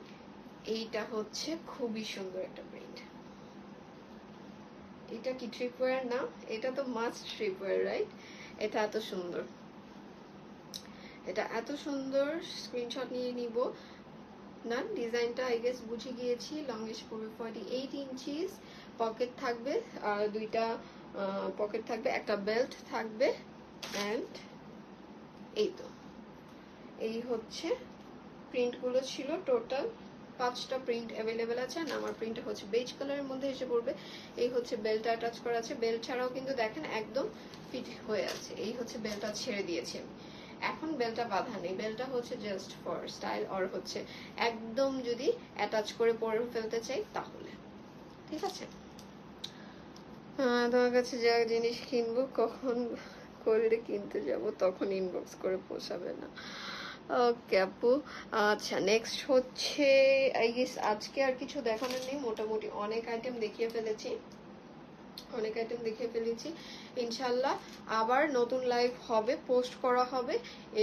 A: এইটা হচ্ছে খুবই সুন্দর একটা প্রিন্ট। এটা কি ট্রিপওয়্যার না? এটা তো মাস্ট ট্রিপওয়্যার, রাইট? এটা এত সুন্দর, এটা এত সুন্দর, স্ক্রিনশট নিয়ে নিব। না, ডিজাইনটা আই গেস বুঝে গিয়েছি। লং এসে পড়বে 48 ইঞ্চিস, পকেট থাকবে দুইটা পকেট থাকবে, একটা বেল্ট থাকবে। এন্ড এই তো, এই হচ্ছে প্রিন্টগুলো ছিল। টোটাল 5টা প্রিন্ট অ্যাভেলেবেল আছে। আর আমার প্রিন্টটা হচ্ছে বেজ কালারের মধ্যে এসে পড়বে। এই হচ্ছে বেল্ট অ্যাটাচ করা আছে, বেল্ট ছাড়াও কিন্তু দেখেন একদম ফিট হয়ে আছে। এই হচ্ছে বেল্টটা ছেড়ে দিয়েছি আমি। এখন বেলটা বাঁধা নেই, বেলটা হচ্ছে জাস্ট ফর স্টাইল, আর হচ্ছে একদম যদি অ্যাটাচ করে পরে ফেলতে চাই তাহলে। ঠিক আছে, তোমার কাছে যা জিনিস কিনবো কখন করলে কিনতে যাব, তখন ইনবক্স করে পোষাবে না। ওকে আপু, আচ্ছা নেক্সট হচ্ছে আই গেস আজকে আর কিছু দেখানোর নেই, মোটামুটি অনেক আইটেম দেখিয়ে ফেলেছি। ইনশাল্লাহ আবার নতুন লাইভ হবে, পোস্ট করা হবে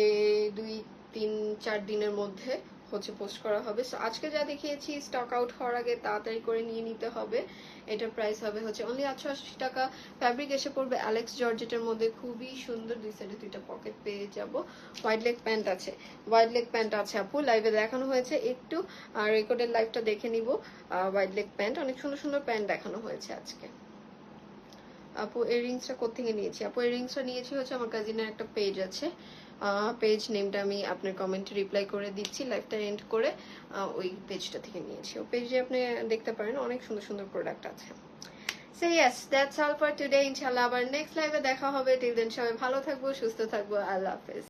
A: এই 2-3-4 দিনের মধ্যে হচ্ছে পোস্ট করা হবে। সো আজকে যা দেখিয়েছি স্টক আউট হওয়ার আগে তাড়াতাড়ি করে নিয়ে নিতে হবে। এটার প্রাইস হবে হচ্ছে অনলি 880 টাকা। ফ্যাব্রিক এসে পড়বে অ্যালেক্স জর্জেটের মধ্যে, খুবই সুন্দর, দুই সাইডে 2টা পকেট পেয়ে যাব। ওয়াইড লেগ প্যান্ট আছে আপু, লাইভে দেখানো হয়েছে একটু, আর রেকর্ডের লাইভটা দেখে নিব। ওয়াইড লেগ প্যান্ট, অনেক সুন্দর সুন্দর প্যান্ট দেখানো হয়েছে আজকে। আপু এই রিংসটা কোত্থেকে নিয়েছি? আপু এই রিংসটা নিয়েছি হচ্ছে আমার কাজিনের একটা পেজ আছে, পেজ নেমটা আমি আপনার কমেন্টে রিপ্লাই করে দিচ্ছি লাইভটা এন্ড করে। ওই পেজটা থেকে নিয়েছি, ওই পেজে আপনি দেখতে পারেন, অনেক সুন্দর সুন্দর প্রোডাক্ট আছে। So yes, that's all for today. ইনশাআল্লাহ আবার নেক্সট লাইভে দেখা হবে। টিল দেন সবাই ভালো থাকবো, সুস্থ থাকবো। আল্লাহ হাফেজ।